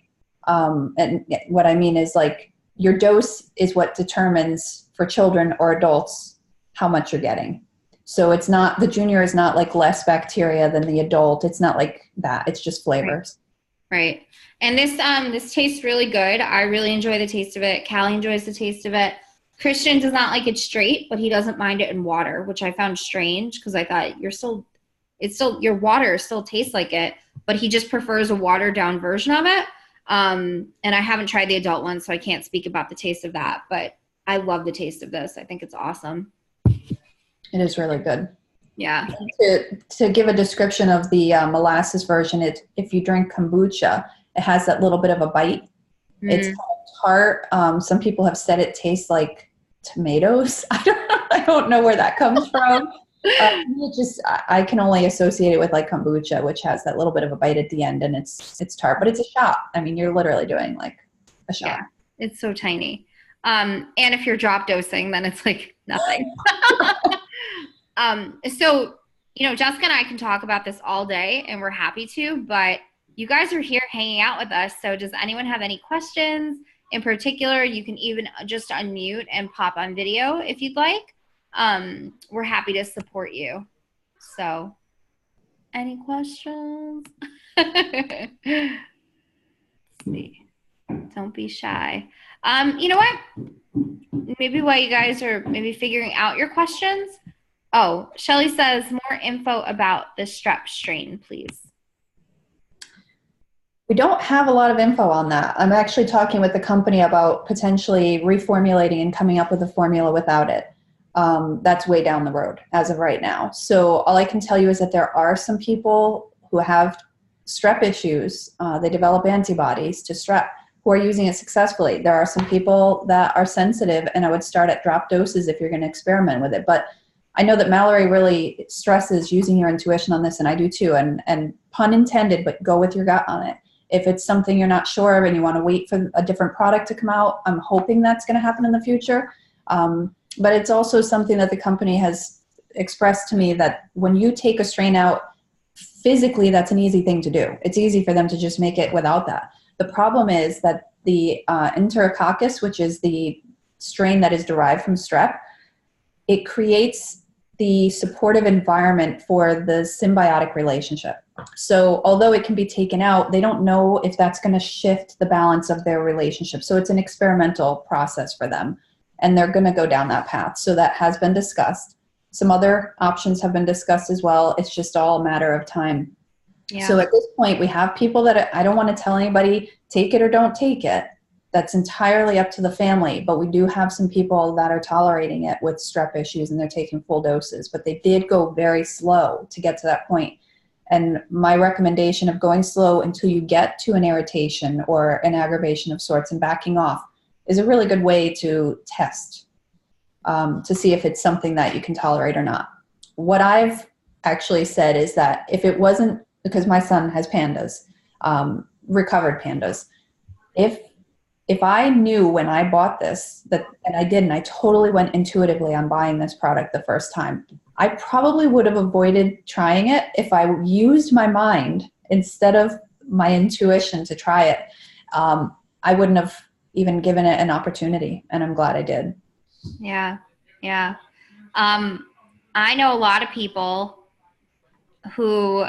And what I mean is, like, your dose is what determines for children or adults how much you're getting. So it's not, the junior is not like less bacteria than the adult. It's not like that. It's just flavors. Right. And this tastes really good. I really enjoy the taste of it. Callie enjoys the taste of it. Christian does not like it straight, but he doesn't mind it in water, which I found strange because I thought your water still tastes like it, but he just prefers a watered down version of it. And I haven't tried the adult one, so I can't speak about the taste of that, but I love the taste of this. I think it's awesome. It is really good. Yeah. To give a description of the molasses version, if you drink kombucha, it has that little bit of a bite. It's kind of tart. Some people have said it tastes like tomatoes. I don't know where that comes from. I can only associate it with like kombucha, which has that little bit of a bite at the end, and it's tart, but it's a shot. I mean, you're literally doing like a shot. Yeah, it's so tiny. And if you're drop dosing, then it's like nothing. So, Jessica and I can talk about this all day, and we're happy to, but you guys are here hanging out with us. So does anyone have any questions in particular? You can even just unmute and pop on video if you'd like. We're happy to support you. So any questions? Let's see. Don't be shy. You know what? Maybe while you guys are maybe figuring out your questions. Oh, Shelly says more info about the strep strain, please. We don't have a lot of info on that. I'm actually talking with the company about potentially reformulating and coming up with a formula without it. That's way down the road as of right now. So all I can tell you is that there are some people who have strep issues. They develop antibodies to strep who are using it successfully. There are some people that are sensitive, and I would start at drop doses if you're going to experiment with it. But I know that Mallory really stresses using your intuition on this, and I do too. And pun intended, but go with your gut on it. If it's something you're not sure of and you want to wait for a different product to come out, I'm hoping that's going to happen in the future. But it's also something that the company has expressed to me that when you take a strain out, physically, that's an easy thing to do. It's easy for them to just make it without that. The problem is that the Enterococcus, which is the strain that is derived from strep, it creates the supportive environment for the symbiotic relationship. So although it can be taken out, they don't know if that's going to shift the balance of their relationship. So it's an experimental process for them, and they're going to go down that path. So that has been discussed. Some other options have been discussed as well. It's just all a matter of time. Yeah. So at this point, we have people that I don't want to tell anybody, take it or don't take it. That's entirely up to the family. But we do have some people that are tolerating it with strep issues, and they're taking full doses. But they did go very slow to get to that point. And my recommendation of going slow until you get to an irritation or an aggravation of sorts and backing off is a really good way to test. To see if it's something that you can tolerate or not. What I've actually said is that if it wasn't, because my son has pandas, recovered pandas, if I knew when I bought this, and I didn't, I totally went intuitively on buying this product the first time, I probably would have avoided trying it if I used my mind instead of my intuition to try it. I wouldn't have even given it an opportunity, and I'm glad I did. Yeah. Yeah. I know a lot of people who,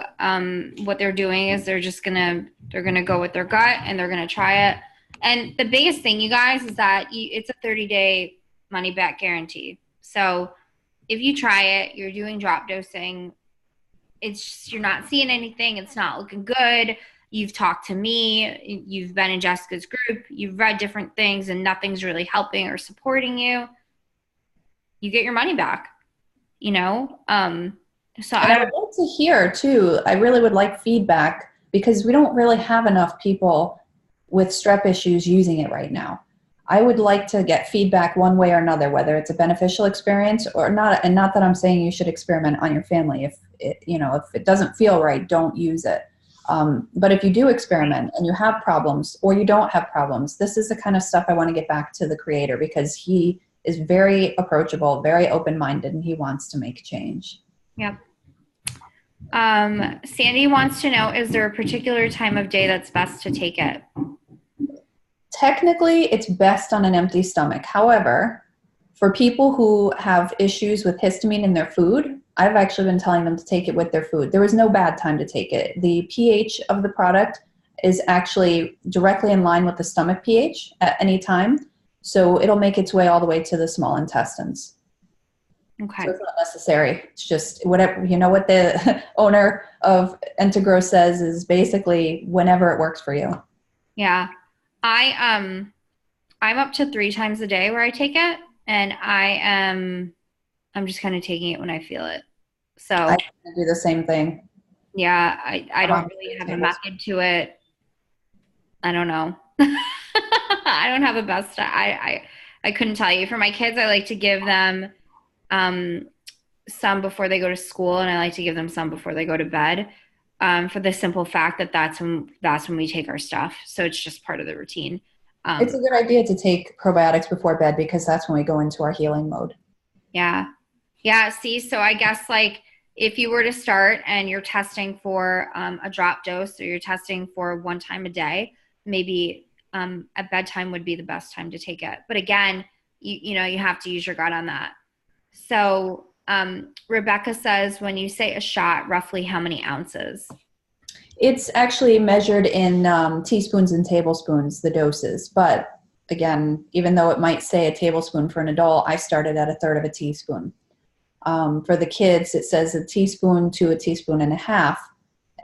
what they're doing is they're going to go with their gut and they're going to try it. And the biggest thing, you guys, is that it's a 30-day money back guarantee. So if you try it, you're doing drop dosing, you're not seeing anything. It's not looking good. You've talked to me, you've been in Jessica's group, you've read different things and nothing's really helping or supporting you. You get your money back, So I would like to hear too. I really would like feedback because we don't really have enough people with strep issues using it right now. I would like to get feedback one way or another, whether it's a beneficial experience or not. And not that I'm saying you should experiment on your family. If it doesn't feel right, don't use it. But if you do experiment and you have problems or you don't have problems, this is the kind of stuff I want to get back to the creator because he is very approachable, very open-minded, and he wants to make change. Yep. Sandy wants to know, is there a particular time of day that's best to take it? Technically, it's best on an empty stomach. However, for people who have issues with histamine in their food, I've actually been telling them to take it with their food. There is no bad time to take it. The pH of the product is actually directly in line with the stomach pH at any time. So it'll make its way all the way to the small intestines. Okay. So it's not necessary. It's just whatever, what the owner of Entegro says is basically whenever it works for you. Yeah. I'm up to 3 times a day where I take it, and I'm just kind of taking it when I feel it. So I do the same thing. Yeah. I don't really have a method to it. I don't know. I don't have a best. I couldn't tell you. For my kids, I like to give them some before they go to school, and I like to give them some before they go to bed. For the simple fact that that's when we take our stuff. So it's just part of the routine. It's a good idea to take probiotics before bed because that's when we go into our healing mode. Yeah. Yeah. See, so I guess if you were to start and you're testing for a drop dose, or you're testing for 1 time a day, maybe at bedtime would be the best time to take it. But again, you have to use your gut on that. So Rebecca says, when you say a shot, roughly how many ounces? It's actually measured in teaspoons and tablespoons, the doses. But again, even though it might say a tablespoon for an adult, I started at 1/3 of a teaspoon. For the kids, it says a teaspoon to a teaspoon and a half.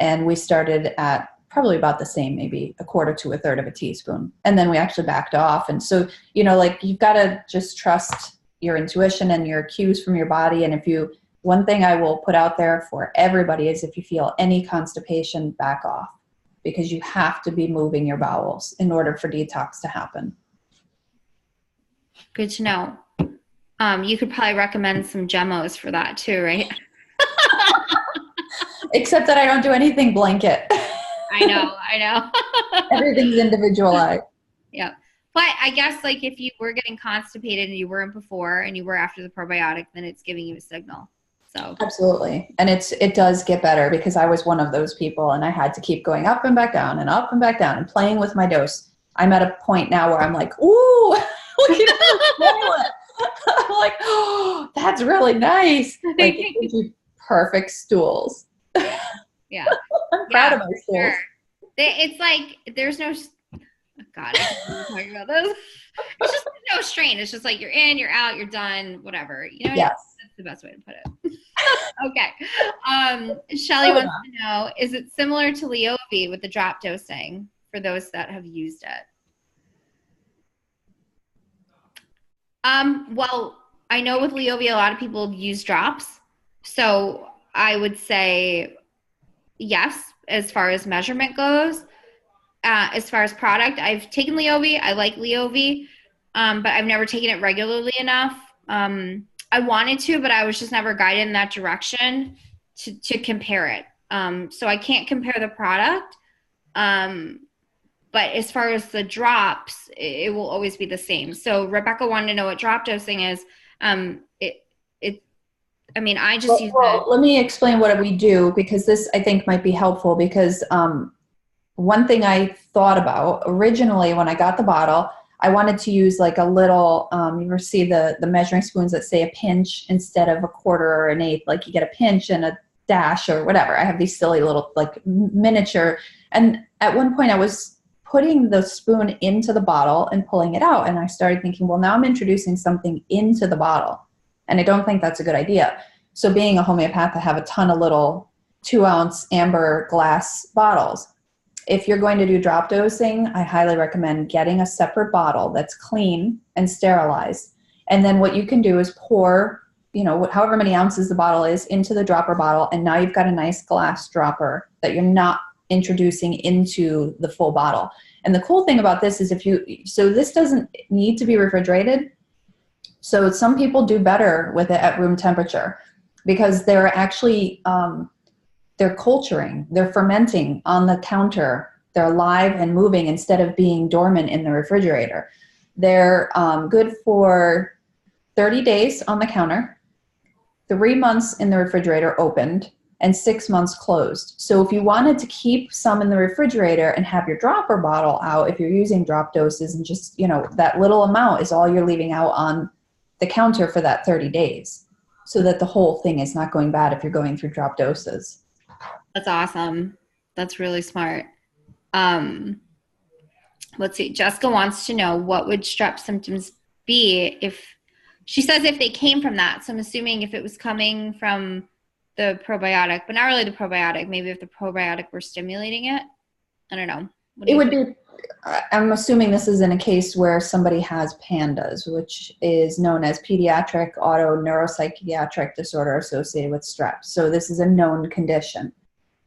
And we started at probably about the same, maybe 1/4 to 1/3 of a teaspoon. And then we actually backed off. And so, you've got to just trust your intuition and your cues from your body. And one thing I will put out there for everybody is if you feel any constipation, back off, because you have to be moving your bowels in order for detox to happen. Good to know. You could probably recommend some Gemos for that too, right? Except that I don't do anything blanket. I know. Everything's individualized. Yeah. But I guess like if you were getting constipated and you weren't before and you were after the probiotic, then it's giving you a signal. So Absolutely. And it does get better because I was one of those people and I had to keep going up and back down and up and back down and playing with my dose. I'm at a point now where I'm like, ooh, look at this toilet. I'm like, oh, that's really nice. Like it gives you perfect stools. yeah. I'm proud Yeah, of my for stools. sure. It's like there's no God, I can't talking about this. It's just no strain. It's just like you're in, you're out, you're done, whatever. You know what I mean? Yes. That's the best way to put it. Okay. Shelly wants to know, is it similar to Leovi with the drop dosing for those that have used it? Well, I know with Leovi, a lot of people use drops. So I would say yes, as far as measurement goes. As far as product, I've taken Leovi. I like Leovi, but I've never taken it regularly enough. I wanted to, but I was just never guided in that direction to compare it. So I can't compare the product. But as far as the drops, it will always be the same. So Rebecca wanted to know what drop dosing is. I just use it. Let me explain what we do because this I think might be helpful because one thing I thought about originally when I got the bottle, I wanted to use like a little, you ever see the measuring spoons that say a pinch instead of a quarter or an eighth, like you get a pinch and a dash or whatever. I have these silly little like miniature. And at one point I was putting the spoon into the bottle and pulling it out. And I started thinking, well, now I'm introducing something into the bottle. And I don't think that's a good idea. So being a homeopath, I have a ton of little 2-ounce amber glass bottles. If you're going to do drop dosing, I highly recommend getting a separate bottle that's clean and sterilized. And then what you can do is pour, however many ounces the bottle is into the dropper bottle. And now you've got a nice glass dropper that you're not introducing into the full bottle. And the cool thing about this is so this doesn't need to be refrigerated. So some people do better with it at room temperature because they're actually, they're culturing, they're fermenting on the counter. They're live and moving instead of being dormant in the refrigerator. They're good for 30 days on the counter, 3 months in the refrigerator opened, and 6 months closed. So if you wanted to keep some in the refrigerator and have your dropper bottle out, if you're using drop doses and just, that little amount is all you're leaving out on the counter for that 30 days so that the whole thing is not going bad if you're going through drop doses. That's awesome. That's really smart. Let's see. Jessica wants to know what would strep symptoms be if they came from that. So I'm assuming if it was coming from the probiotic, but not really the probiotic, maybe if the probiotic were stimulating it. I don't know. It would be, I'm assuming this is in a case where somebody has PANDAS, which is known as pediatric auto-neuropsychiatric disorder associated with strep. So this is a known condition.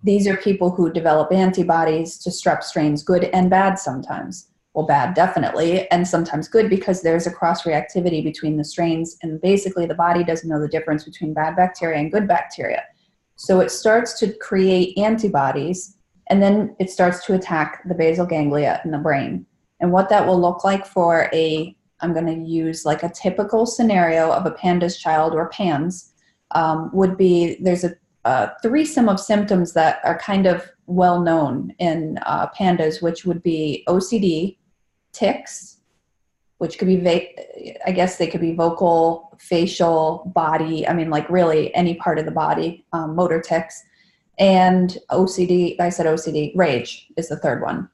These are people who develop antibodies to strep strains, good and bad sometimes. Well, bad definitely, and sometimes good because there's a cross-reactivity between the strains, and basically the body doesn't know the difference between bad bacteria and good bacteria. So it starts to create antibodies, and then it starts to attack the basal ganglia in the brain. And what that will look like for I'm going to use like a typical scenario of a PANDAS child or PANS, would be there's a threesome of symptoms that are kind of well known in PANDAS, which would be OCD, tics, which could be, I guess they could be vocal, facial, body, like really any part of the body, motor tics, and OCD, I said OCD, rage is the third one.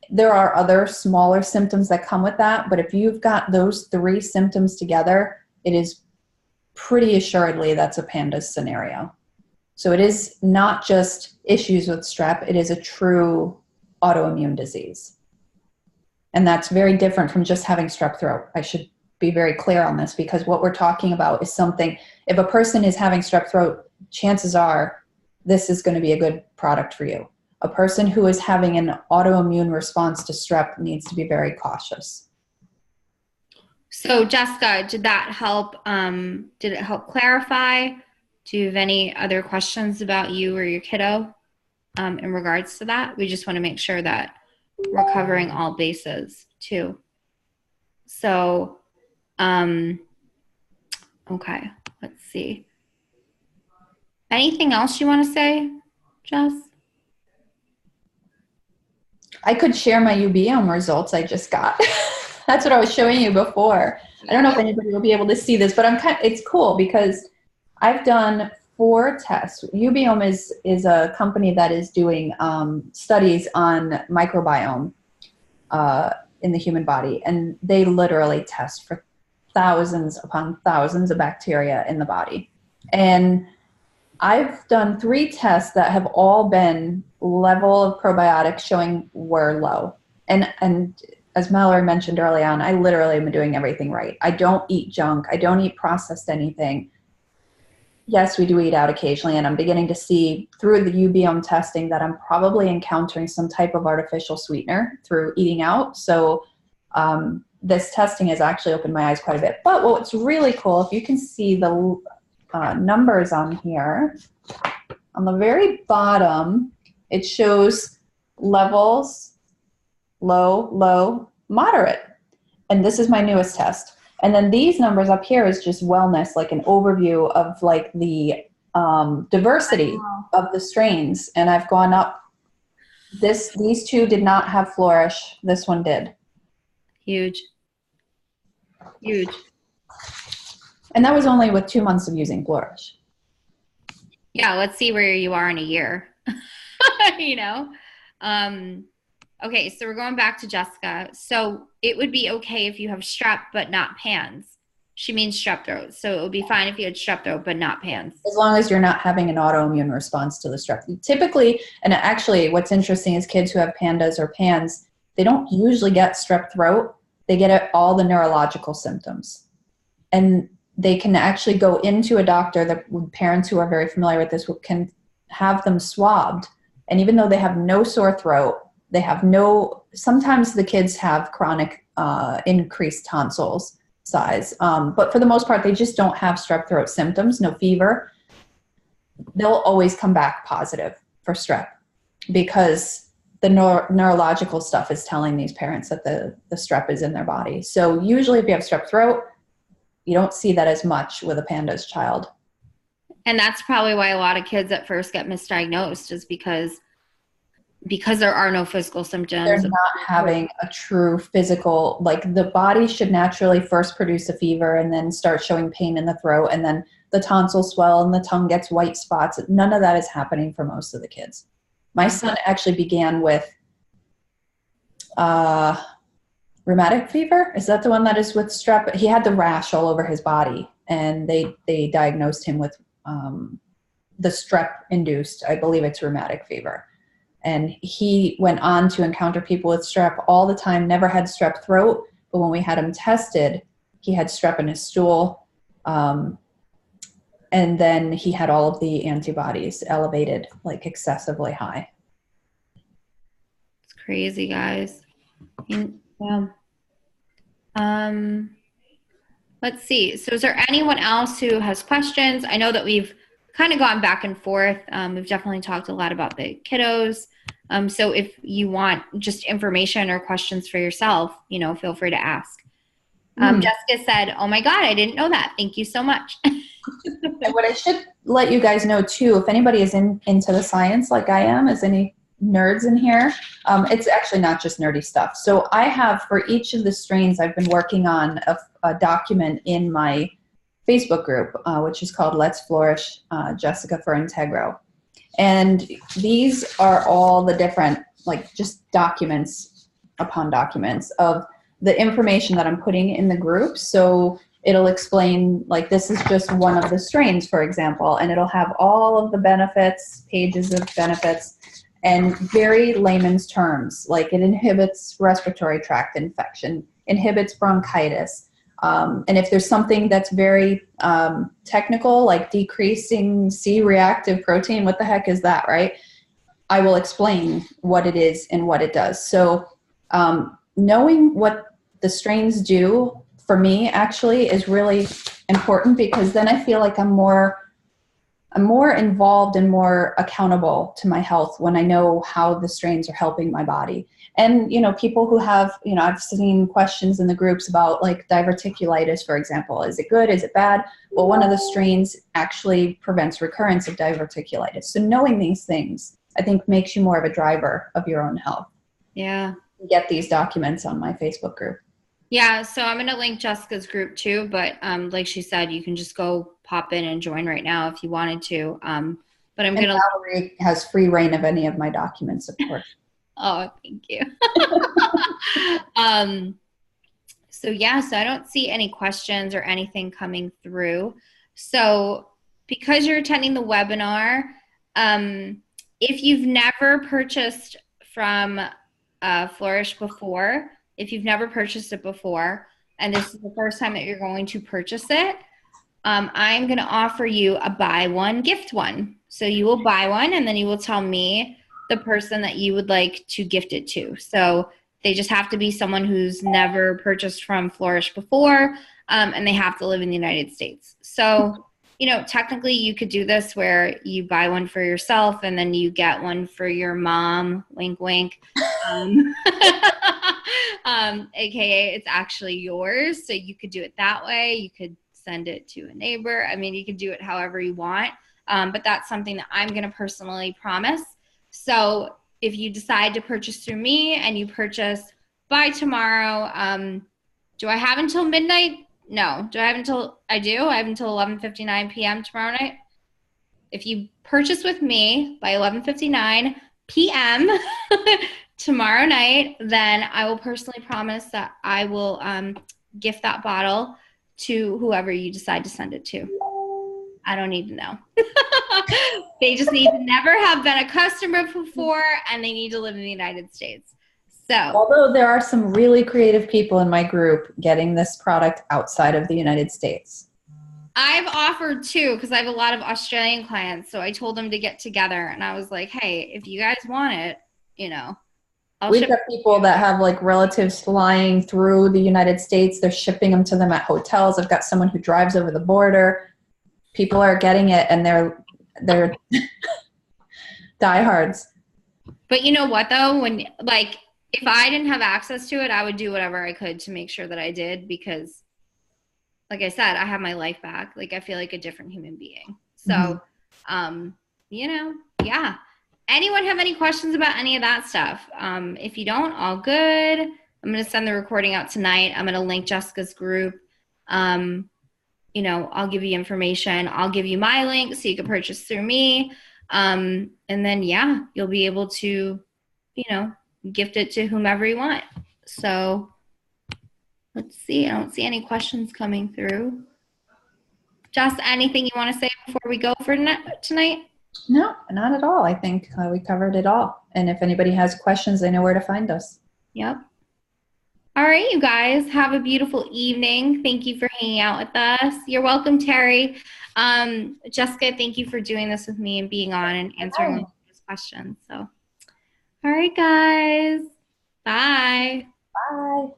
There are other smaller symptoms that come with that, but if you've got those 3 symptoms together, it is pretty assuredly that's a PANDAS scenario. So it is not just issues with strep, it is a true autoimmune disease. And that's very different from just having strep throat. I should be very clear on this because what we're talking about is something, if a person is having strep throat, chances are this is going to be a good product for you. A person who is having an autoimmune response to strep needs to be very cautious. So Jessica, did that help? Did it help clarify? Do you have any other questions about you or your kiddo in regards to that? We just want to make sure that we're covering all bases too. So, okay, let's see. Anything else you want to say, Jess? I could share my UBM results I just got. That's what I was showing you before. I don't know if anybody will be able to see this, but it's cool because I've done 4 tests. UBM is a company that is doing studies on microbiome in the human body, and they literally test for thousands upon thousands of bacteria in the body. And I've done 3 tests that have all been level of probiotics showing were low. And as Mallory mentioned early on, I literally am doing everything right. I don't eat junk. I don't eat processed anything. Yes, we do eat out occasionally, and I'm beginning to see through the UBM testing that I'm probably encountering some type of artificial sweetener through eating out. So this testing has actually opened my eyes quite a bit. But what's really cool, if you can see the numbers on here, on the very bottom, it shows levels, low, low, moderate. And this is my newest test. And then these numbers up here is just wellness, like an overview of like the diversity of the strains. And I've gone up. These 2 did not have Flourish. This one did. Huge. Huge. And that was only with 2 months of using Flourish. Yeah, let's see where you are in a year. You know? Okay, so we're going back to Jessica. So it would be okay if you have strep but not PANS. She means strep throat. So it would be fine if you had strep throat but not PANS. As long as you're not having an autoimmune response to the strep. Typically, and actually what's interesting is kids who have PANDAS or PANS, they don't usually get strep throat. They get all the neurological symptoms. And they can actually go into a doctor, the parents who are very familiar with this can have them swabbed. And even though they have no sore throat, they have sometimes the kids have chronic increased tonsils size. But for the most part, they just don't have strep throat symptoms, no fever. They'll always come back positive for strep because the neurological stuff is telling these parents that the strep is in their body. So usually if you have strep throat, you don't see that as much with a PANDAS child. And that's probably why a lot of kids at first get misdiagnosed, is because there are no physical symptoms. They're not having a true physical, like the body should naturally first produce a fever and then start showing pain in the throat, and then the tonsils swell and the tongue gets white spots. None of that is happening for most of the kids. My son actually began with rheumatic fever. Is that the one that is with strep? He had the rash all over his body, and they diagnosed him with the strep induced, I believe it's rheumatic fever. And he went on to encounter people with strep all the time, never had strep throat, but when we had him tested, he had strep in his stool. And then he had all of the antibodies elevated, like excessively high. It's crazy, guys. Yeah. Let's see. So is there anyone else who has questions? I know that we've kind of gone back and forth. We've definitely talked a lot about the kiddos. So if you want just information or questions for yourself, feel free to ask. Jessica said, "Oh my God, I didn't know that. Thank you so much." And what I should let you guys know too, if anybody is into the science like I am, is any nerds in here, it's actually not just nerdy stuff. So I have, for each of the strains, I've been working on a document in my Facebook group, which is called Let's Flourish, Jessica for Entegro. And these are all the different, like, just documents upon documents of the information that I'm putting in the group. So it'll explain, like, this is just one of the strains, for example, and it'll have all of the benefits, pages of benefits, and very layman's terms, like it inhibits respiratory tract infection, inhibits bronchitis. And if there's something that's very technical, like decreasing C-reactive protein, what the heck is that, right? I will explain what it is and what it does. So knowing what the strains do for me actually is really important, because then I feel like I'm more involved and more accountable to my health when I know how the strains are helping my body. And, people who have, I've seen questions in the groups about like diverticulitis, for example. Is it good? Is it bad? Well, one of the strains actually prevents recurrence of diverticulitis. So knowing these things, I think, makes you more of a driver of your own health. Yeah. Get these documents on my Facebook group. Yeah, so I'm going to link Jessica's group too, but like she said, you can just go pop in and join right now if you wanted to. But I'm going to. Mallory has free reign of any of my documents, of course. Oh, thank you. So I don't see any questions or anything coming through. So because you're attending the webinar, if you've never purchased from Flourish before, if you've never purchased it before, and this is the first time that you're going to purchase it, I'm going to offer you a buy one, gift one. So you will buy one, and then you will tell me the person that you would like to gift it to. So they just have to be someone who's never purchased from Flourish before, and they have to live in the United States. So, technically you could do this where you buy one for yourself and then you get one for your mom, wink, wink. AKA it's actually yours. So you could do it that way. You could send it to a neighbor. I mean, you could do it however you want. But that's something that I'm going to personally promise. So if you decide to purchase through me and you purchase by tomorrow, do I have until midnight? No. Do I have until, I do? I have until 11:59 p.m. tomorrow night. If you purchase with me by 11:59 p.m. tomorrow night, then I will personally promise that I will gift that bottle to whoever you decide to send it to. I don't need to know. They just need to never have been a customer before, and they need to live in the United States. So, although there are some really creative people in my group getting this product outside of the United States. I've offered too, because I have a lot of Australian clients. So I told them to get together, and I was like, hey, if you guys want it, We've got people that have like relatives flying through the United States. They're shipping them to them at hotels. I've got someone who drives over the border. People are getting it, and they're diehards. But you know what though? If I didn't have access to it, I would do whatever I could to make sure that I did, because like I said, I have my life back. Like, I feel like a different human being. So, yeah. Anyone have any questions about any of that stuff? If you don't, all good. I'm going to send the recording out tonight. I'm going to link Jessica's group. I'll give you information. I'll give you my link so you can purchase through me. And then, you'll be able to, gift it to whomever you want. So let's see. I don't see any questions coming through. Jess, anything you want to say before we go for tonight? No, not at all. I think we covered it all. And if anybody has questions, they know where to find us. Yep. All right, you guys, have a beautiful evening. Thank you for hanging out with us. You're welcome, Terry. Jessica, thank you for doing this with me and being on and answering all those questions. So, all right, guys. Bye. Bye.